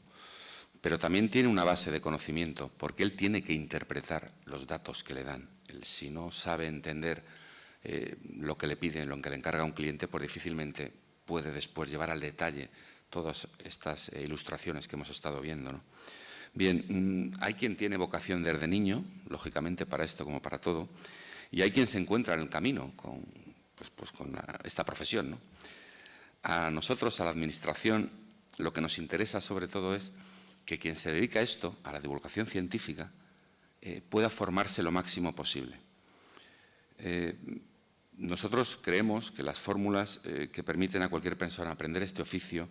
Pero también tiene una base de conocimiento, porque él tiene que interpretar los datos que le dan. Él, si no sabe entender lo que le piden, lo que le encarga un cliente, pues difícilmente puede después llevar al detalle todas estas ilustraciones que hemos estado viendo, ¿no? Bien, hay quien tiene vocación desde niño, lógicamente para esto como para todo, y hay quien se encuentra en el camino con esta profesión, ¿no? A nosotros, a la Administración, lo que nos interesa sobre todo es que quien se dedica a esto, a la divulgación científica, pueda formarse lo máximo posible. Nosotros creemos que las fórmulas que permiten a cualquier persona aprender este oficio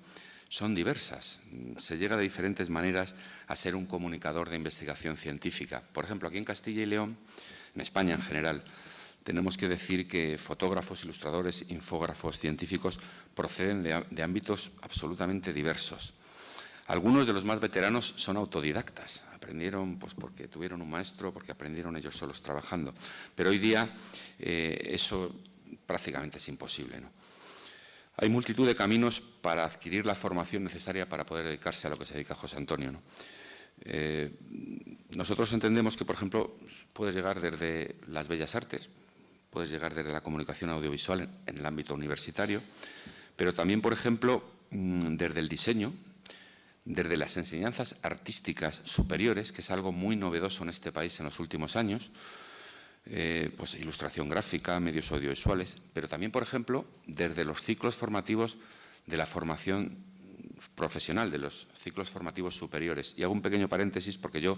son diversas. Se llega de diferentes maneras a ser un comunicador de investigación científica. Por ejemplo, aquí en Castilla y León, en España en general, tenemos que decir que fotógrafos, ilustradores, infógrafos científicos proceden de ámbitos absolutamente diversos. Algunos de los más veteranos son autodidactas, aprendieron pues, porque tuvieron un maestro, porque aprendieron ellos solos trabajando. Pero hoy día eso prácticamente es imposible, ¿no? Hay multitud de caminos para adquirir la formación necesaria para poder dedicarse a lo que se dedica José Antonio, ¿no? Nosotros entendemos que, por ejemplo, puedes llegar desde las bellas artes, puedes llegar desde la comunicación audiovisual en el ámbito universitario, pero también, por ejemplo, desde el diseño, desde las enseñanzas artísticas superiores, que es algo muy novedoso en este país en los últimos años, pues ilustración gráfica, medios audiovisuales, pero también, por ejemplo, desde los ciclos formativos de la formación profesional, de los ciclos formativos superiores. Y hago un pequeño paréntesis porque yo,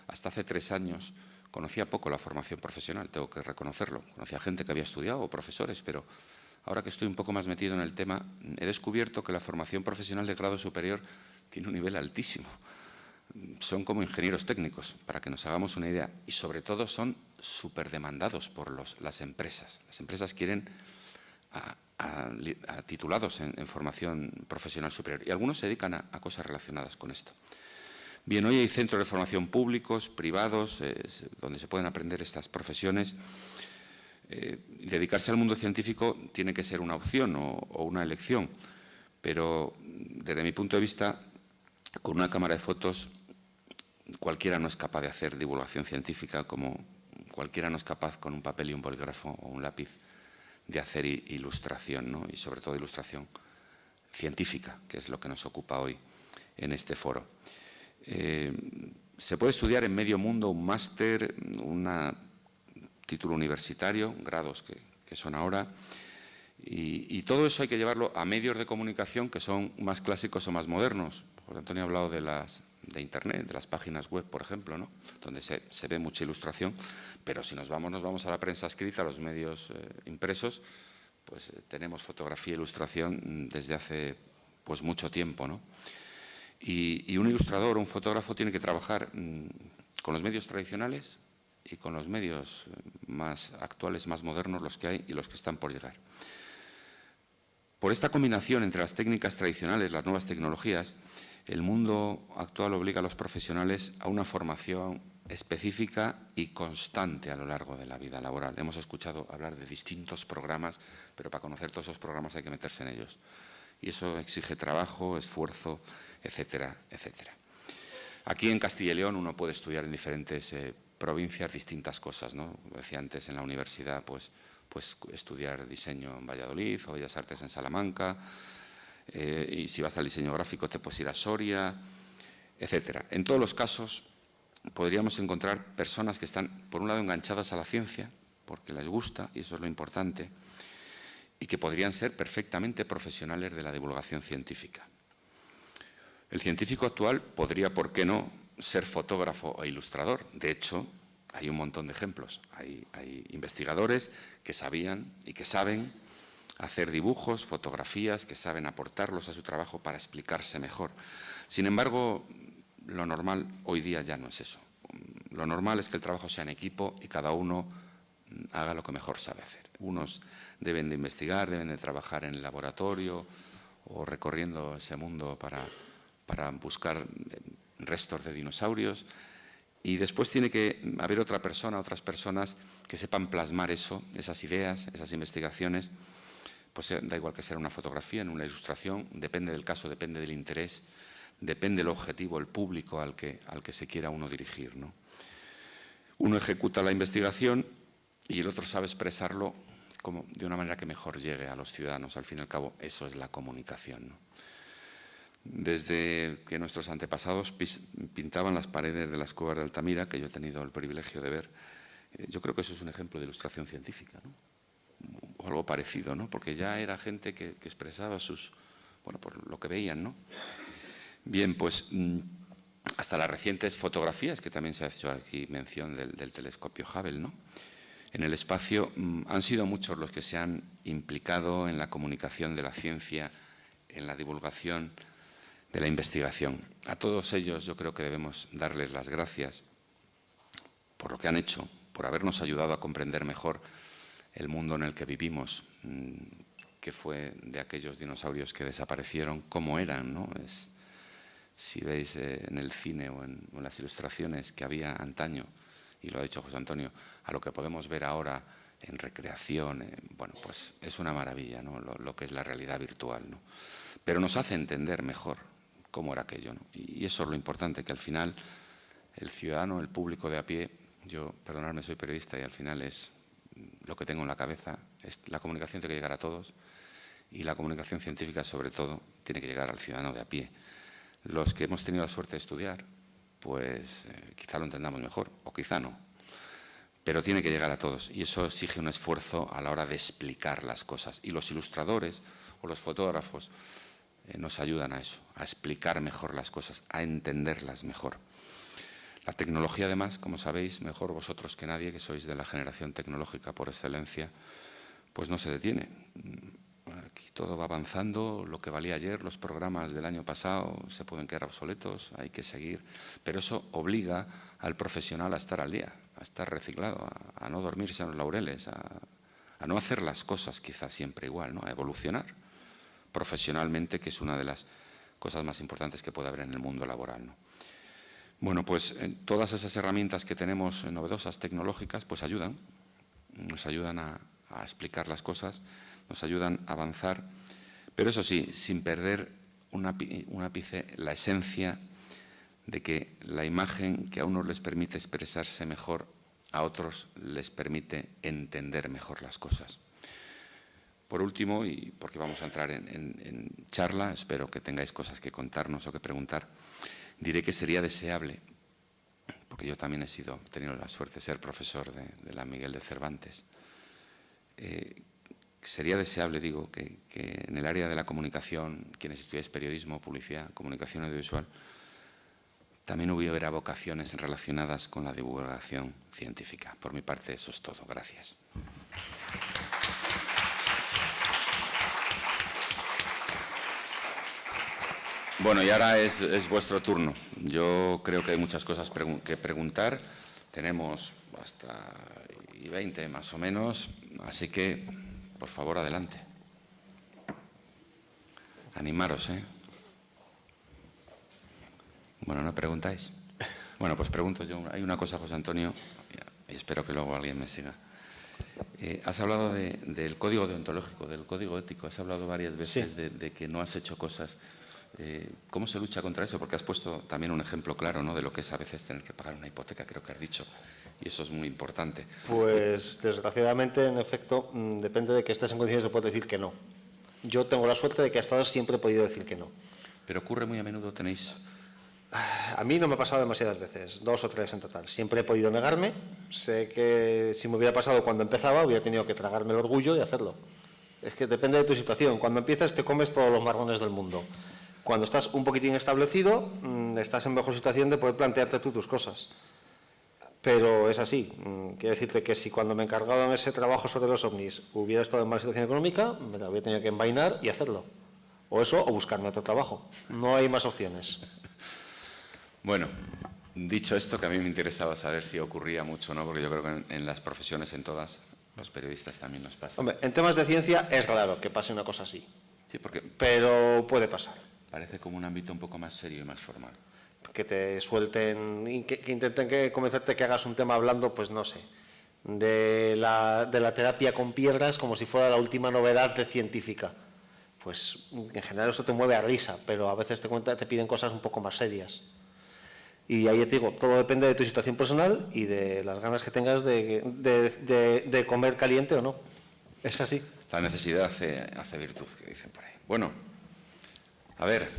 hasta hace 3 años, conocía poco la formación profesional, tengo que reconocerlo. Conocía gente que había estudiado, o profesores, pero ahora que estoy un poco más metido en el tema, he descubierto que la formación profesional de grado superior tiene un nivel altísimo. Son como ingenieros técnicos, para que nos hagamos una idea, y sobre todo son súper demandados por las empresas. Las empresas quieren a titulados en formación profesional superior, y algunos se dedican a cosas relacionadas con esto. Bien, hoy hay centros de formación públicos, privados, donde se pueden aprender estas profesiones. Dedicarse al mundo científico tiene que ser una opción o una elección, pero desde mi punto de vista, con una cámara de fotos, cualquiera no es capaz de hacer divulgación científica, como cualquiera no es capaz con un papel y un bolígrafo o un lápiz de hacer ilustración, ¿no? Y sobre todo ilustración científica, que es lo que nos ocupa hoy en este foro. Se puede estudiar en medio mundo un máster, un título universitario, grados que son ahora, y todo eso hay que llevarlo a medios de comunicación que son más clásicos o más modernos. José Antonio ha hablado de Internet, de las páginas web, por ejemplo, ¿no? Donde se ve mucha ilustración, pero si nos vamos a la prensa escrita, a los medios impresos, pues tenemos fotografía e ilustración desde hace pues mucho tiempo, ¿no? Y un ilustrador o un fotógrafo tiene que trabajar con los medios tradicionales y con los medios más actuales, más modernos, los que hay y los que están por llegar. Por esta combinación entre las técnicas tradicionales, las nuevas tecnologías, el mundo actual obliga a los profesionales a una formación específica y constante a lo largo de la vida laboral. Hemos escuchado hablar de distintos programas, pero para conocer todos esos programas hay que meterse en ellos. Y eso exige trabajo, esfuerzo, etcétera, etcétera. Aquí en Castilla y León uno puede estudiar en diferentes provincias distintas cosas, ¿no? Como decía antes, en la universidad, pues estudiar diseño en Valladolid o Bellas Artes en Salamanca, y si vas al diseño gráfico te puedes ir a Soria, etcétera. En todos los casos podríamos encontrar personas que están, por un lado, enganchadas a la ciencia, porque les gusta, y eso es lo importante, y que podrían ser perfectamente profesionales de la divulgación científica. El científico actual podría, ¿por qué no?, ser fotógrafo o ilustrador. De hecho, hay un montón de ejemplos. Hay investigadores que sabían y que saben hacer dibujos, fotografías, que saben aportarlos a su trabajo para explicarse mejor. Sin embargo, lo normal hoy día ya no es eso. Lo normal es que el trabajo sea en equipo y cada uno haga lo que mejor sabe hacer. Unos deben de investigar, deben de trabajar en el laboratorio o recorriendo ese mundo para buscar restos de dinosaurios, y después tiene que haber otras personas que sepan plasmar eso, esas ideas, esas investigaciones. Pues da igual que sea una fotografía, en una ilustración, depende del caso, depende del interés, depende del objetivo, el público al que se quiera uno dirigir, ¿no? Uno ejecuta la investigación y el otro sabe expresarlo de una manera que mejor llegue a los ciudadanos. Al fin y al cabo, eso es la comunicación, ¿no? Desde que nuestros antepasados pintaban las paredes de las cuevas de Altamira, que yo he tenido el privilegio de ver, yo creo que eso es un ejemplo de ilustración científica, ¿no? O algo parecido, ¿no? Porque ya era gente que expresaba sus, bueno, por lo que veían, ¿no? Bien, pues hasta las recientes fotografías, que también se ha hecho aquí mención del telescopio Hubble, ¿no? En el espacio han sido muchos los que se han implicado en la comunicación de la ciencia, en la divulgación de la investigación. A todos ellos yo creo que debemos darles las gracias por lo que han hecho, por habernos ayudado a comprender mejor el mundo en el que vivimos, que fue de aquellos dinosaurios que desaparecieron, cómo eran, ¿no? Si veis en el cine o en las ilustraciones que había antaño, y lo ha dicho José Antonio, a lo que podemos ver ahora en recreación, bueno, pues es una maravilla, ¿no? Lo que es la realidad virtual, ¿no? Pero nos hace entender mejor cómo era aquello, ¿no? Y eso es lo importante, que al final el ciudadano, el público de a pie, yo, perdonadme, soy periodista y al final es lo que tengo en la cabeza, es la comunicación tiene que llegar a todos y la comunicación científica, sobre todo, tiene que llegar al ciudadano de a pie. Los que hemos tenido la suerte de estudiar, pues quizá lo entendamos mejor, o quizá no, pero tiene que llegar a todos y eso exige un esfuerzo a la hora de explicar las cosas. Y los ilustradores o los fotógrafos nos ayudan a eso, a explicar mejor las cosas, a entenderlas mejor. La tecnología, además, como sabéis, mejor vosotros que nadie, que sois de la generación tecnológica por excelencia, pues no se detiene. Aquí todo va avanzando, lo que valía ayer, los programas del año pasado se pueden quedar obsoletos, hay que seguir, pero eso obliga al profesional a estar al día, a estar reciclado, a no dormirse en los laureles, a no hacer las cosas quizás siempre igual, ¿no? A evolucionar profesionalmente, que es una de las cosas más importantes que puede haber en el mundo laboral, ¿no? Bueno, pues todas esas herramientas que tenemos novedosas, tecnológicas, pues ayudan, nos ayudan a explicar las cosas, nos ayudan a avanzar, pero eso sí, sin perder un ápice la esencia de que la imagen que a unos les permite expresarse mejor, a otros les permite entender mejor las cosas. Por último, y porque vamos a entrar en charla, espero que tengáis cosas que contarnos o que preguntar, diré que sería deseable, porque yo también he tenido la suerte de ser profesor de la Miguel de Cervantes, sería deseable, digo, que en el área de la comunicación, quienes estudiáis periodismo, publicidad, comunicación audiovisual, también hubiera vocaciones relacionadas con la divulgación científica. Por mi parte, eso es todo. Gracias. Bueno, y ahora es vuestro turno. Yo creo que hay muchas cosas que preguntar. Tenemos hasta 20 más o menos, así que, por favor, adelante. Animaros, ¿eh? Bueno, ¿no preguntáis? Bueno, pues pregunto yo. Hay una cosa, José Antonio, y espero que luego alguien me siga. Has hablado del código deontológico, del código ético. Has hablado varias veces Sí. de que no has hecho cosas. ¿Cómo se lucha contra eso? Porque has puesto también un ejemplo claro, ¿no?, de lo que es a veces tener que pagar una hipoteca, creo que has dicho, y eso es muy importante. Pues desgraciadamente, en efecto, depende de que estés en condiciones de poder decir que no. Yo tengo la suerte de que hasta ahora siempre he podido decir que no. Pero ocurre muy a menudo, tenéis... A mí no me ha pasado demasiadas veces, 2 o 3 en total. Siempre he podido negarme. Sé que si me hubiera pasado cuando empezaba, hubiera tenido que tragarme el orgullo y hacerlo. Es que depende de tu situación. Cuando empiezas te comes todos los marrones del mundo. Cuando estás un poquitín establecido, estás en mejor situación de poder plantearte tú tus cosas. Pero es así. Quiero decirte que si cuando me encargaron ese trabajo sobre los ovnis hubiera estado en mala situación económica, me la hubiera tenido que envainar y hacerlo. O eso, o buscarme otro trabajo. No hay más opciones. Bueno, dicho esto, que a mí me interesaba saber si ocurría mucho o no, porque yo creo que en las profesiones, en todas, los periodistas también nos pasa. Hombre, en temas de ciencia es raro que pase una cosa así. Sí, porque Pero puede pasar. parece como un ámbito un poco más serio y más formal. Que te suelten y que intenten convencerte que hagas un tema hablando, pues no sé, de la terapia con piedras como si fuera la última novedad de científica. Pues en general eso te mueve a risa, pero a veces te piden cosas un poco más serias. Y ahí te digo, todo depende de tu situación personal y de las ganas que tengas de comer caliente o no. Es así. La necesidad hace virtud, que dicen por ahí. Bueno, a ver,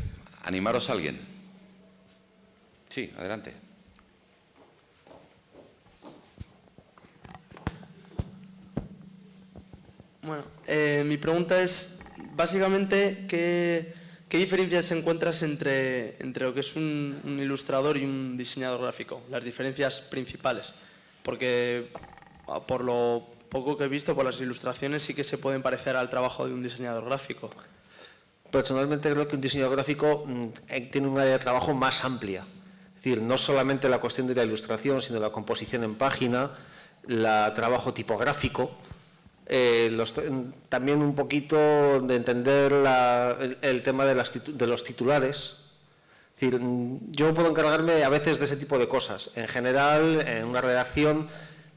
¿Animaros a alguien? Sí, adelante. Bueno, mi pregunta es, básicamente, ¿qué diferencias encuentras entre lo que es un ilustrador y un diseñador gráfico? Las diferencias principales. Porque, por lo poco que he visto, por las ilustraciones sí que se pueden parecer al trabajo de un diseñador gráfico. Personalmente creo que un diseñador gráfico tiene un área de trabajo más amplia. Es decir, no solamente la cuestión de la ilustración, sino la composición en página, el trabajo tipográfico, también un poquito de entender el tema de los titulares. Es decir, yo puedo encargarme a veces de ese tipo de cosas. En general, en una redacción,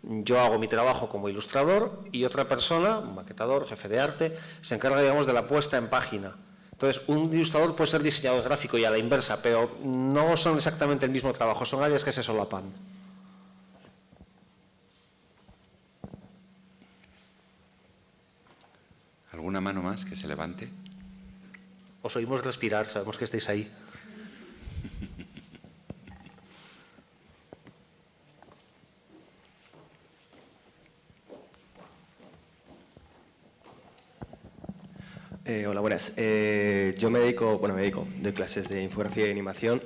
yo hago mi trabajo como ilustrador y otra persona, un maquetador, jefe de arte, se encarga, digamos, de la puesta en página. Entonces, un ilustrador puede ser diseñador gráfico y a la inversa, pero no son exactamente el mismo trabajo, son áreas que se solapan. ¿Alguna mano más que se levante? Os oímos respirar, sabemos que estáis ahí. Hola, buenas. Yo doy clases de infografía y animación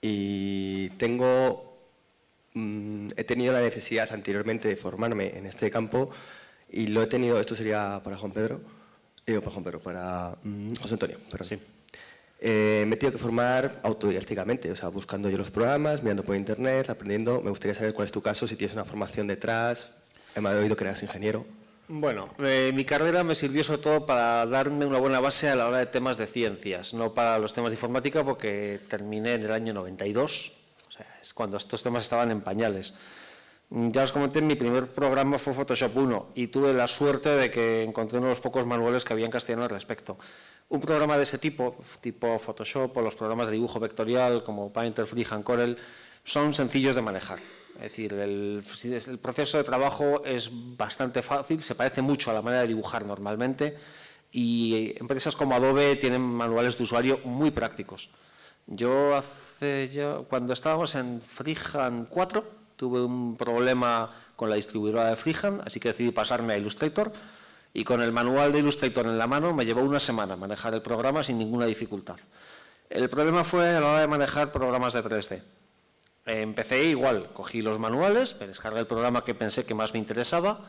y he tenido la necesidad anteriormente de formarme en este campo y lo he tenido, esto sería para para José Antonio, perdón. Sí. Me he tenido que formar autodidácticamente, o sea, buscando yo los programas, mirando por internet, aprendiendo. Me gustaría saber cuál es tu caso, si tienes una formación detrás. Me he oído que eras ingeniero. Bueno, mi carrera me sirvió sobre todo para darme una buena base a la hora de temas de ciencias, no para los temas de informática, porque terminé en el año 92, o sea, es cuando estos temas estaban en pañales. Ya os comenté, mi primer programa fue Photoshop 1 y tuve la suerte de que encontré uno de los pocos manuales que había en castellano al respecto. Un programa de ese tipo Photoshop o los programas de dibujo vectorial como Painter, Freehand, Corel, son sencillos de manejar. Es decir, el proceso de trabajo es bastante fácil, se parece mucho a la manera de dibujar normalmente y empresas como Adobe tienen manuales de usuario muy prácticos. Yo cuando estábamos en Freehand 4, tuve un problema con la distribuidora de Freehand, así que decidí pasarme a Illustrator y con el manual de Illustrator en la mano me llevó una semana manejar el programa sin ninguna dificultad. El problema fue a la hora de manejar programas de 3D. Empecé igual, cogí los manuales, me descargué el programa que pensé que más me interesaba,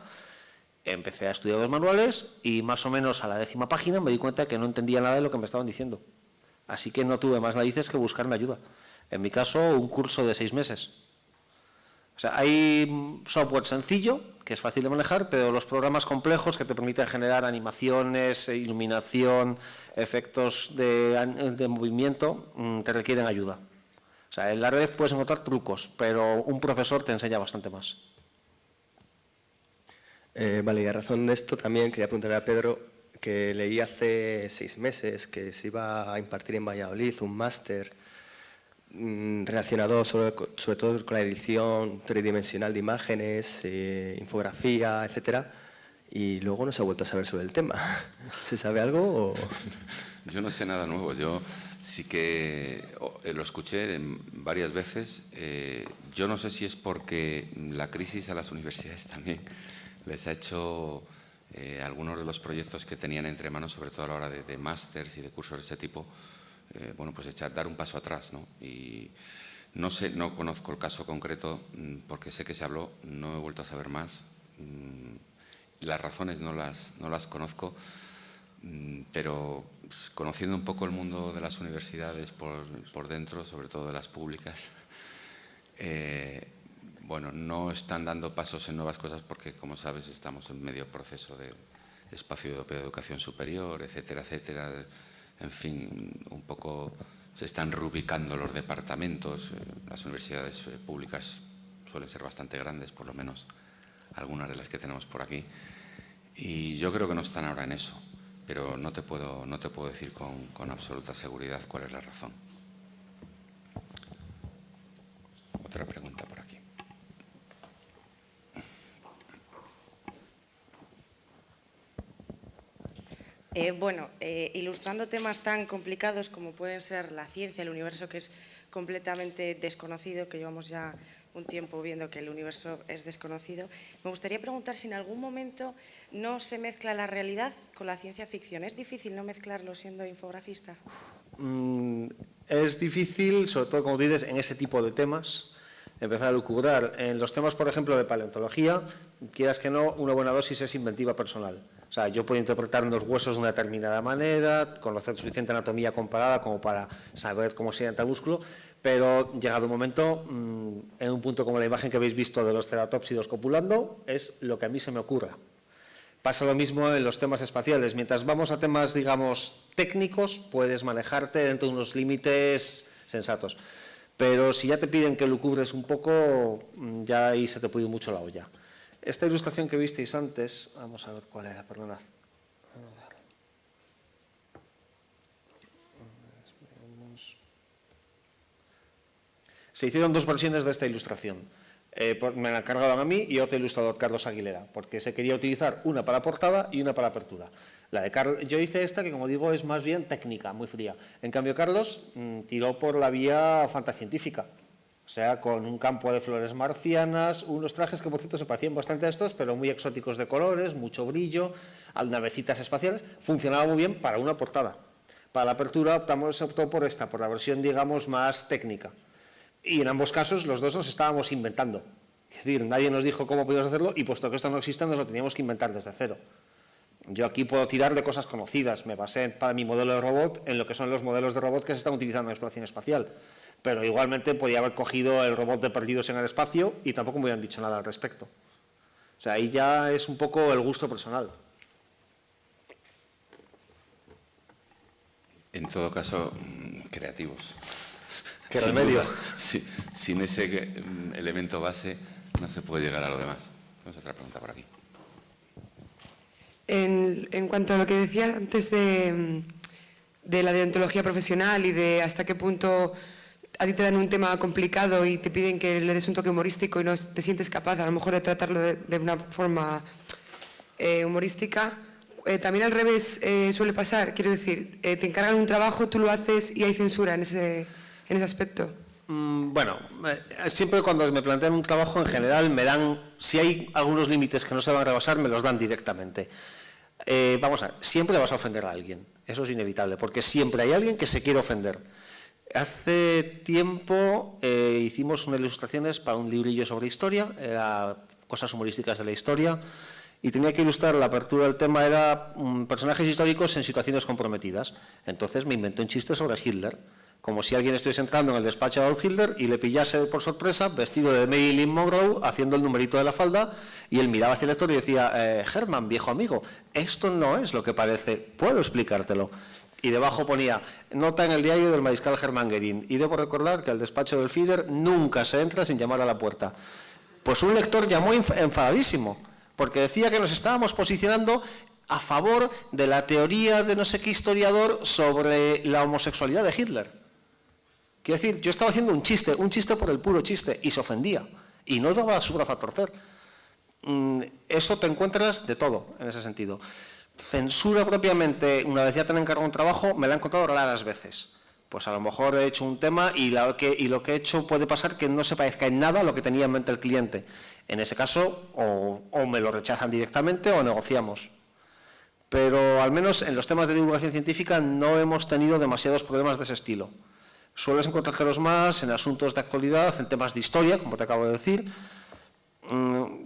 empecé a estudiar los manuales y más o menos a la 10ª página me di cuenta que no entendía nada de lo que me estaban diciendo. Así que no tuve más narices que buscarme ayuda. En mi caso, un curso de 6 meses. O sea, hay software sencillo, que es fácil de manejar, pero los programas complejos que te permiten generar animaciones, iluminación, efectos de movimiento, te requieren ayuda. O sea, en la red puedes encontrar trucos, pero un profesor te enseña bastante más. Vale, y a razón de esto también quería preguntarle a Pedro que leí hace 6 meses que se iba a impartir en Valladolid un máster relacionado sobre todo con la edición tridimensional de imágenes, infografía, etcétera, y luego no se ha vuelto a saber sobre el tema. ¿Se sabe algo? Yo no sé nada nuevo. Yo sí que lo escuché varias veces. Yo no sé si es porque la crisis a las universidades también les ha hecho algunos de los proyectos que tenían entre manos, sobre todo a la hora de másters y de cursos de ese tipo, bueno, pues dar un paso atrás, ¿no? Y no sé, no conozco el caso concreto porque sé que se habló, no he vuelto a saber más. Las razones no las conozco, pero conociendo un poco el mundo de las universidades por dentro, sobre todo de las públicas, bueno, no están dando pasos en nuevas cosas porque, como sabes, estamos en medio proceso de espacio europeo de educación superior, etcétera, etcétera. En fin, un poco se están reubicando los departamentos. Las universidades públicas suelen ser bastante grandes, por lo menos algunas de las que tenemos por aquí. Y yo creo que no están ahora en eso, pero no te puedo decir con absoluta seguridad cuál es la razón. Otra pregunta por aquí. Ilustrando temas tan complicados como pueden ser la ciencia, el universo, que es completamente desconocido, que llevamos ya un tiempo viendo que el universo es desconocido, me gustaría preguntar si en algún momento no se mezcla la realidad con la ciencia ficción. ¿Es difícil no mezclarlo siendo infografista? Es difícil, sobre todo, como tú dices, en ese tipo de temas, empezar a lucubrar. En los temas, por ejemplo, de paleontología, quieras que no, una buena dosis es inventiva personal. O sea, yo puedo interpretar unos huesos de una determinada manera, conocer suficiente anatomía comparada como para saber cómo se entra el músculo, pero llegado un momento, en un punto como la imagen que habéis visto de los ceratópsidos copulando, es lo que a mí se me ocurra. Pasa lo mismo en los temas espaciales. Mientras vamos a temas, digamos, técnicos, puedes manejarte dentro de unos límites sensatos. Pero si ya te piden que lucubres un poco, ya ahí se te puede ir mucho la olla. Esta ilustración que visteis antes, vamos a ver cuál era, perdonad. Se hicieron dos versiones de esta ilustración. Me la encargaron a mí y otro ilustrador, Carlos Aguilera, porque se quería utilizar una para portada y una para apertura. Yo hice esta, que como digo es más bien técnica, muy fría. En cambio Carlos tiró por la vía fantascientífica, o sea, con un campo de flores marcianas, unos trajes que por cierto se parecían bastante a estos, pero muy exóticos de colores, mucho brillo, navecitas espaciales. Funcionaba muy bien para una portada. Para la apertura se optó por esta, por la versión, digamos, más técnica. Y en ambos casos los dos nos estábamos inventando. Es decir, nadie nos dijo cómo podíamos hacerlo y puesto que esto no existe nos lo teníamos que inventar desde cero. Yo aquí puedo tirar de cosas conocidas. Me basé para mi modelo de robot en lo que son los modelos de robot que se están utilizando en exploración espacial. Pero igualmente podía haber cogido el robot de Perdidos en el Espacio y tampoco me hubieran dicho nada al respecto. O sea, ahí ya es un poco el gusto personal. En todo caso, creativos. ¿Qué remedio? Sí, sin ese elemento base no se puede llegar a lo demás. Tenemos otra pregunta por aquí. En cuanto a lo que decía antes de la deontología profesional y de hasta qué punto a ti te dan un tema complicado y te piden que le des un toque humorístico y no te sientes capaz a lo mejor de tratarlo de una forma humorística, también al revés suele pasar. Quiero decir, te encargan un trabajo, tú lo haces y hay censura en ese aspecto. Bueno, siempre cuando me plantean un trabajo, en general me dan, si hay algunos límites que no se van a rebasar, me los dan directamente. Vamos a ver, siempre vas a ofender a alguien, eso es inevitable, porque siempre hay alguien que se quiere ofender. Hace tiempo hicimos unas ilustraciones para un librillo sobre historia, era cosas humorísticas de la historia, y tenía que ilustrar la apertura del tema, era personajes históricos en situaciones comprometidas. Entonces me inventé un chiste sobre Hitler, como si alguien estuviese entrando en el despacho de Adolf Hitler y le pillase por sorpresa vestido de Marilyn Monroe haciendo el numerito de la falda, y él miraba hacia el lector y decía, Herman, viejo amigo, esto no es lo que parece, puedo explicártelo. Y debajo ponía, nota en el diario del mariscal Hermann Göring, y debo recordar que al despacho del Führer nunca se entra sin llamar a la puerta. Pues un lector llamó enfadadísimo, porque decía que nos estábamos posicionando a favor de la teoría de no sé qué historiador sobre la homosexualidad de Hitler. Quiero decir, yo estaba haciendo un chiste por el puro chiste, y se ofendía, y no daba su brazo a torcer. Eso te encuentras de todo, en ese sentido. Censura propiamente, una vez ya te han encargado un trabajo, me la he encontrado raras veces. Pues a lo mejor he hecho un tema y lo que he hecho puede pasar que no se parezca en nada a lo que tenía en mente el cliente. En ese caso, o me lo rechazan directamente o negociamos. Pero al menos en los temas de divulgación científica no hemos tenido demasiados problemas de ese estilo. Sueles encontrártelos más en asuntos de actualidad, en temas de historia, como te acabo de decir.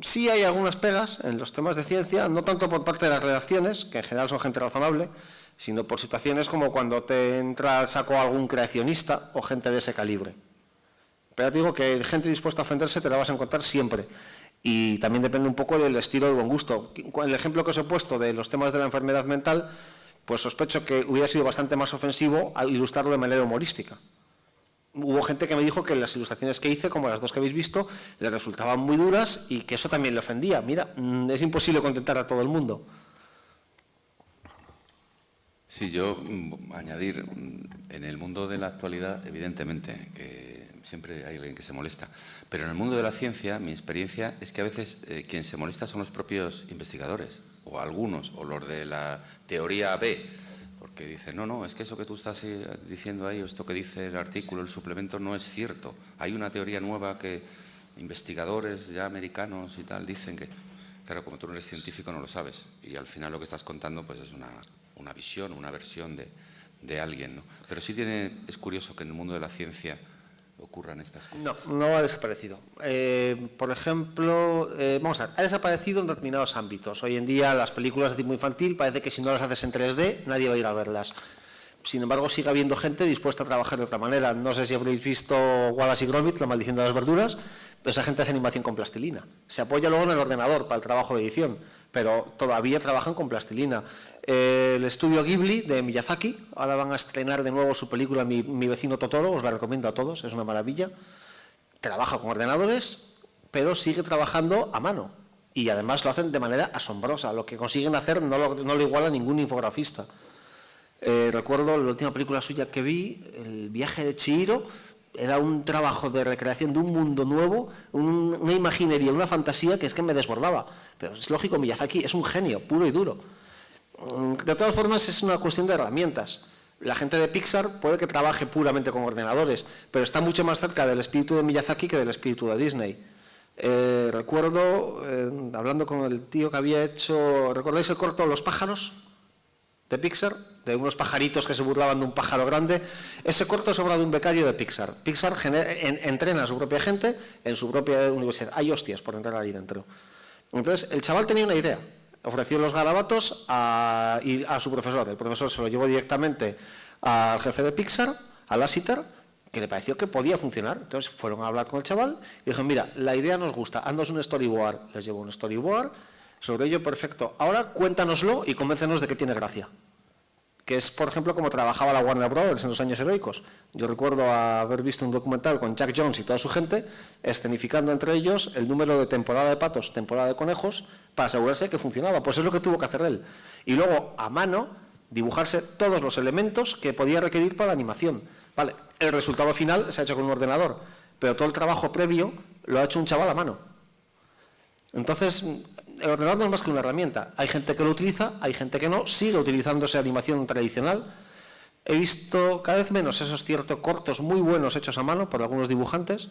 Sí hay algunas pegas en los temas de ciencia, no tanto por parte de las redacciones, que en general son gente razonable, sino por situaciones como cuando te entra al saco algún creacionista o gente de ese calibre. Pero te digo que gente dispuesta a ofenderse te la vas a encontrar siempre. Y también depende un poco del estilo del buen gusto. El ejemplo que os he puesto de los temas de la enfermedad mental, pues sospecho que hubiera sido bastante más ofensivo al ilustrarlo de manera humorística. Hubo gente que me dijo que las ilustraciones que hice, como las dos que habéis visto, les resultaban muy duras y que eso también le ofendía. Mira, es imposible contentar a todo el mundo. Sí, yo añadir, en el mundo de la actualidad, evidentemente, que siempre hay alguien que se molesta, pero en el mundo de la ciencia, mi experiencia es que a veces quien se molesta son los propios investigadores, o algunos, o los de la teoría B, porque dice, no, es que eso que tú estás diciendo ahí, o esto que dice el artículo, el suplemento, no es cierto. Hay una teoría nueva que investigadores ya americanos y tal dicen que, claro, como tú no eres científico no lo sabes, y al final lo que estás contando pues es una visión, una versión de alguien, ¿no? Pero sí es curioso que en el mundo de la ciencia ocurran estas cosas. No ha desaparecido. Por ejemplo, vamos a ver, ha desaparecido en determinados ámbitos. Hoy en día las películas de tipo infantil parece que si no las haces en 3D nadie va a ir a verlas. Sin embargo, sigue habiendo gente dispuesta a trabajar de otra manera. No sé si habréis visto Wallace y Gromit, La maldición de las verduras, pero esa gente hace animación con plastilina. Se apoya luego en el ordenador para el trabajo de edición, pero todavía trabajan con plastilina. El estudio Ghibli de Miyazaki, ahora van a estrenar de nuevo su película Mi vecino Totoro, os la recomiendo a todos, es una maravilla. Trabaja con ordenadores, pero sigue trabajando a mano. Y además lo hacen de manera asombrosa. Lo que consiguen hacer no lo iguala ningún infografista. Recuerdo la última película suya que vi, El viaje de Chihiro, era un trabajo de recreación de un mundo nuevo, una imaginería, una fantasía que es que me desbordaba. Pero es lógico, Miyazaki es un genio, puro y duro. De todas formas, es una cuestión de herramientas. La gente de Pixar puede que trabaje puramente con ordenadores, pero está mucho más cerca del espíritu de Miyazaki que del espíritu de Disney. Recuerdo, hablando con el tío que había hecho, ¿recordáis el corto Los pájaros de Pixar? De unos pajaritos que se burlaban de un pájaro grande. Ese corto es obra de un becario de Pixar. Pixar entrena a su propia gente en su propia universidad. Hay hostias por entrar ahí dentro. Entonces, el chaval tenía una idea. Ofreció los garabatos a su profesor. El profesor se lo llevó directamente al jefe de Pixar, a Lasseter, que le pareció que podía funcionar. Entonces fueron a hablar con el chaval y dijeron, mira, la idea nos gusta, haznos un storyboard. Les llevó un storyboard, sobre ello perfecto. Ahora cuéntanoslo y convéncenos de que tiene gracia. Que es, por ejemplo, como trabajaba la Warner Brothers en los años heroicos. Yo recuerdo haber visto un documental con Jack Jones y toda su gente, escenificando entre ellos el número de temporada de patos, temporada de conejos, para asegurarse que funcionaba. Pues es lo que tuvo que hacer él. Y luego, a mano, dibujarse todos los elementos que podía requerir para la animación. Vale, el resultado final se ha hecho con un ordenador, pero todo el trabajo previo lo ha hecho un chaval a mano. Entonces, el ordenador no es más que una herramienta. Hay gente que lo utiliza, hay gente que no, sigue utilizándose animación tradicional. He visto cada vez menos esos ciertos cortos muy buenos hechos a mano por algunos dibujantes.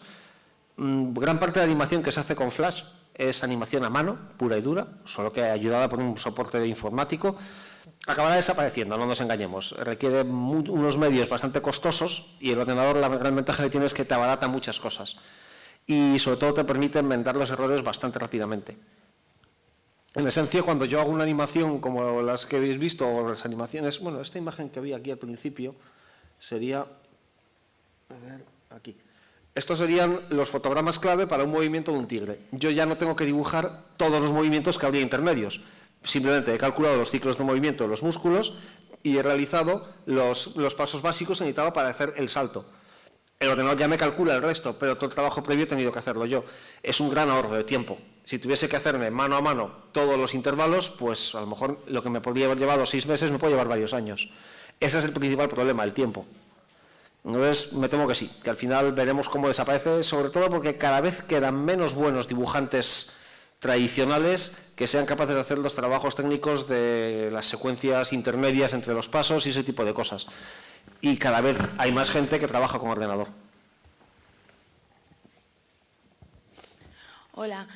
Gran parte de la animación que se hace con Flash es animación a mano, pura y dura, solo que ayudada por un soporte informático. Acabará desapareciendo, no nos engañemos. Requiere unos medios bastante costosos y el ordenador, la gran ventaja que tiene es que te abarata muchas cosas. Y sobre todo te permite enmendar los errores bastante rápidamente. En esencia, cuando yo hago una animación como las que habéis visto, o las animaciones, bueno, esta imagen que vi aquí al principio sería, a ver, aquí. Estos serían los fotogramas clave para un movimiento de un tigre. Yo ya no tengo que dibujar todos los movimientos que habría intermedios. Simplemente he calculado los ciclos de movimiento de los músculos y he realizado los pasos básicos que necesitaba para hacer el salto. El ordenador ya me calcula el resto, pero todo el trabajo previo he tenido que hacerlo yo. Es un gran ahorro de tiempo. Si tuviese que hacerme mano a mano todos los intervalos, pues a lo mejor lo que me podría haber llevado 6 meses me puede llevar varios años. Ese es el principal problema, el tiempo. Entonces me temo que sí, que al final veremos cómo desaparece, sobre todo porque cada vez quedan menos buenos dibujantes tradicionales que sean capaces de hacer los trabajos técnicos de las secuencias intermedias entre los pasos y ese tipo de cosas. Y cada vez hay más gente que trabaja con ordenador. Hola.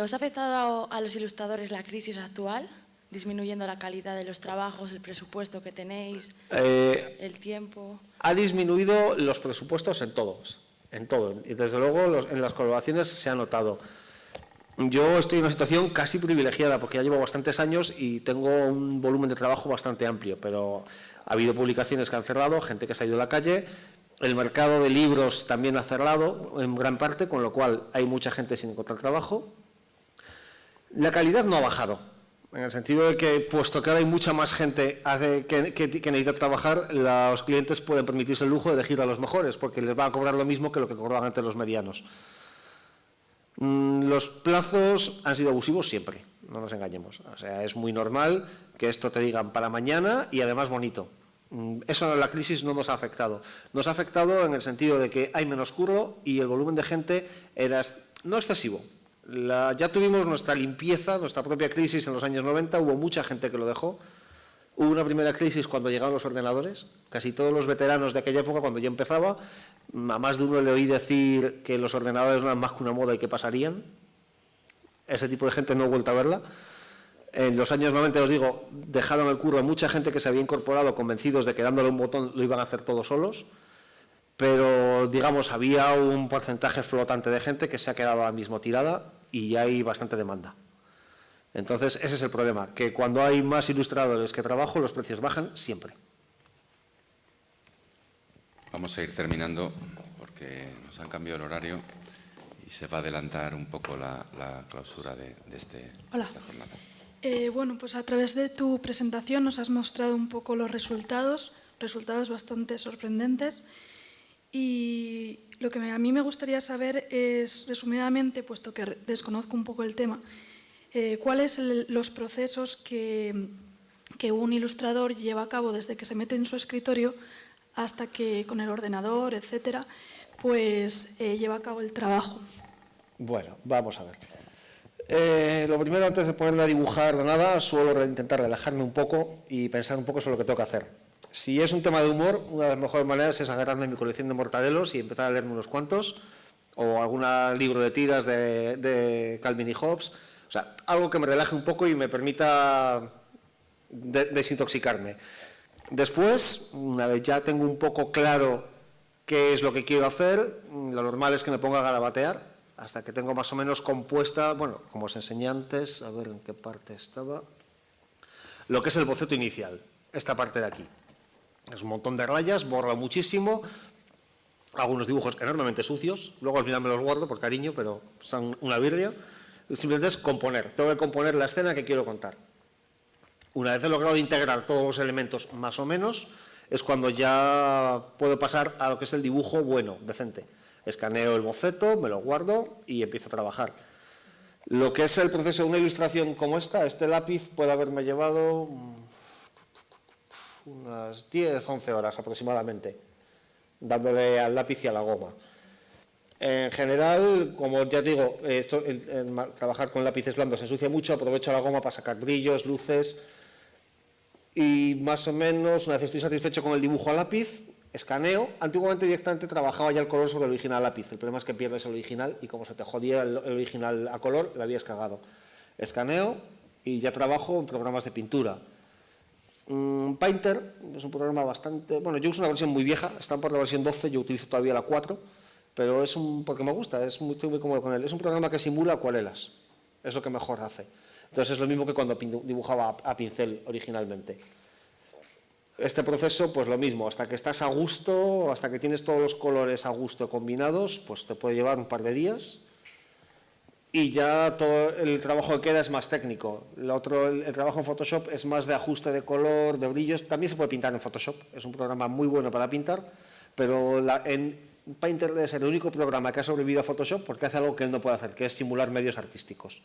¿Os ha afectado a los ilustradores la crisis actual? ¿Disminuyendo la calidad de los trabajos, el presupuesto que tenéis, el tiempo? Ha disminuido los presupuestos en todos, en todo. Y desde luego en las colaboraciones se ha notado. Yo estoy en una situación casi privilegiada porque ya llevo bastantes años y tengo un volumen de trabajo bastante amplio, pero ha habido publicaciones que han cerrado, gente que se ha ido a la calle. El mercado de libros también ha cerrado en gran parte, con lo cual hay mucha gente sin encontrar trabajo. La calidad no ha bajado, en el sentido de que, puesto que ahora hay mucha más gente que necesita trabajar, los clientes pueden permitirse el lujo de elegir a los mejores, porque les va a cobrar lo mismo que lo que cobraban antes los medianos. Los plazos han sido abusivos siempre, no nos engañemos. O sea, es muy normal que esto te digan para mañana y además bonito. Eso la crisis no nos ha afectado. Nos ha afectado en el sentido de que hay menos curro y el volumen de gente era no excesivo. Ya tuvimos nuestra limpieza, nuestra propia crisis en los años 90, hubo mucha gente que lo dejó. Hubo una primera crisis cuando llegaron los ordenadores. Casi todos los veteranos de aquella época, cuando yo empezaba, a más de uno le oí decir que los ordenadores no eran más que una moda y que pasarían. Ese tipo de gente no he vuelto a verla. En los años 90, os digo, dejaron el curro a mucha gente que se había incorporado convencidos de que dándole un botón lo iban a hacer todos solos, pero, digamos, había un porcentaje flotante de gente que se ha quedado ahora mismo tirada y hay bastante demanda. Entonces, ese es el problema, que cuando hay más ilustradores que trabajo, los precios bajan siempre. Vamos a ir terminando porque nos han cambiado el horario y se va a adelantar un poco la clausura de esta jornada. Bueno, pues a través de tu presentación nos has mostrado un poco los resultados bastante sorprendentes. Y lo que a mí me gustaría saber es, resumidamente, puesto que desconozco un poco el tema, cuáles son los procesos que un ilustrador lleva a cabo desde que se mete en su escritorio hasta que con el ordenador, etcétera, pues lleva a cabo el trabajo. Bueno, vamos a ver. Lo primero, antes de ponerme a dibujar de nada, suelo intentar relajarme un poco y pensar un poco sobre lo que tengo que hacer. Si es un tema de humor, una de las mejores maneras es agarrarme mi colección de mortadelos y empezar a leerme unos cuantos, o algún libro de tiras de Calvin y Hobbes. O sea, algo que me relaje un poco y me permita desintoxicarme. Después, una vez ya tengo un poco claro qué es lo que quiero hacer, lo normal es que me ponga a garabatear, hasta que tengo más o menos compuesta, bueno, como os enseñé antes, a ver en qué parte estaba, lo que es el boceto inicial, esta parte de aquí. Es un montón de rayas, borra muchísimo, hago unos dibujos enormemente sucios, luego al final me los guardo por cariño, pero son una birria. Simplemente es componer, tengo que componer la escena que quiero contar. Una vez he logrado integrar todos los elementos más o menos, es cuando ya puedo pasar a lo que es el dibujo bueno, decente. Escaneo el boceto, me lo guardo y empiezo a trabajar. Lo que es el proceso de una ilustración como esta, este lápiz puede haberme llevado unas 10-11 horas aproximadamente, dándole al lápiz y a la goma. En general, como ya digo, trabajar con lápices blandos se ensucia mucho, aprovecho la goma para sacar brillos, luces y más o menos, una vez estoy satisfecho con el dibujo a lápiz, escaneo. Antiguamente directamente trabajaba ya el color sobre el original a lápiz. El problema es que pierdes el original y como se te jodía el original a color, la habías cagado. Escaneo y ya trabajo en programas de pintura. Painter es un programa bastante... Bueno, yo uso una versión muy vieja, está por la versión 12, yo utilizo todavía la 4, pero es porque me gusta, estoy muy cómodo con él. Es un programa que simula acuarelas, es lo que mejor hace. Entonces es lo mismo que cuando dibujaba a pincel originalmente. Este proceso, pues lo mismo, hasta que estás a gusto, hasta que tienes todos los colores a gusto combinados, pues te puede llevar un par de días. Y ya todo el trabajo que queda es más técnico. El trabajo en Photoshop es más de ajuste de color, de brillos. También se puede pintar en Photoshop, es un programa muy bueno para pintar, pero en Painter debe ser el único programa que ha sobrevivido a Photoshop porque hace algo que él no puede hacer, que es simular medios artísticos.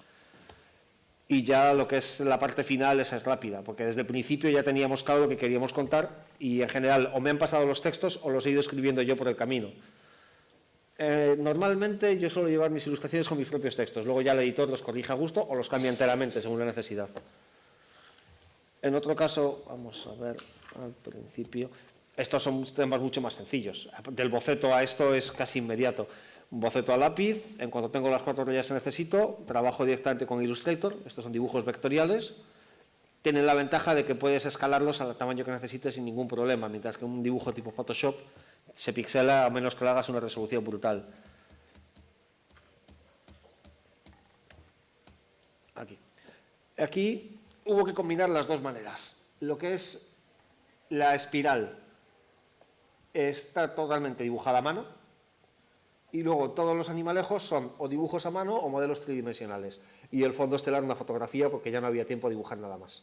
Y ya lo que es la parte final, esa es rápida, porque desde el principio ya teníamos claro lo que queríamos contar y en general o me han pasado los textos o los he ido escribiendo yo por el camino. Normalmente yo suelo llevar mis ilustraciones con mis propios textos, luego ya el editor los corrige a gusto o los cambia enteramente según la necesidad. En otro caso, vamos a ver al principio, estos son temas mucho más sencillos. Del boceto a esto es casi inmediato. Un boceto a lápiz, en cuanto tengo las 4 rayas que necesito, trabajo directamente con Illustrator, estos son dibujos vectoriales, tienen la ventaja de que puedes escalarlos al tamaño que necesites sin ningún problema, mientras que un dibujo tipo Photoshop se pixela a menos que le hagas una resolución brutal. Aquí hubo que combinar las dos maneras. Lo que es la espiral está totalmente dibujada a mano y luego todos los animalejos son o dibujos a mano o modelos tridimensionales. Y el fondo estelar una fotografía porque ya no había tiempo de dibujar nada más.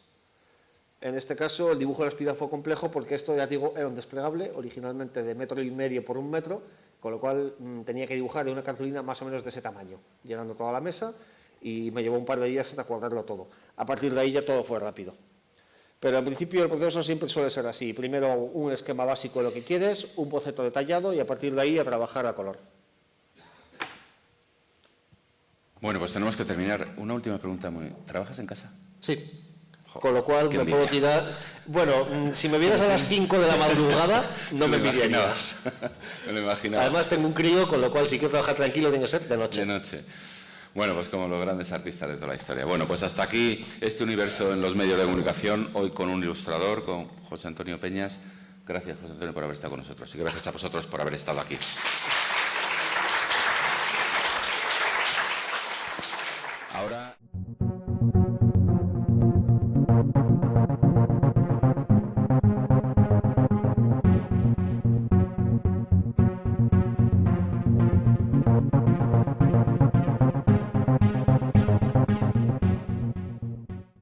En este caso el dibujo de la espiral fue complejo porque esto, ya digo, era un desplegable originalmente de 1,5 metros por 1 metro, con lo cual tenía que dibujar en una cartulina más o menos de ese tamaño, llenando toda la mesa y me llevó un par de días hasta cuadrarlo todo. A partir de ahí ya todo fue rápido. Pero al principio el proceso siempre suele ser así. Primero un esquema básico de lo que quieres, un boceto detallado y a partir de ahí a trabajar a color. Bueno, pues tenemos que terminar. Una última pregunta. ¿Trabajas en casa? Sí. Con lo cual me puedo tirar... Bueno, si me vieras a las 5 de la madrugada, no me envidiarías. Me lo imaginaba. Además tengo un crío, con lo cual si quiero trabajar tranquilo tiene que ser de noche. De noche. Bueno, pues como los grandes artistas de toda la historia. Bueno, pues hasta aquí este universo en los medios de comunicación, hoy con un ilustrador, con José Antonio Peñas. Gracias, José Antonio, por haber estado con nosotros y gracias a vosotros por haber estado aquí. Ahora...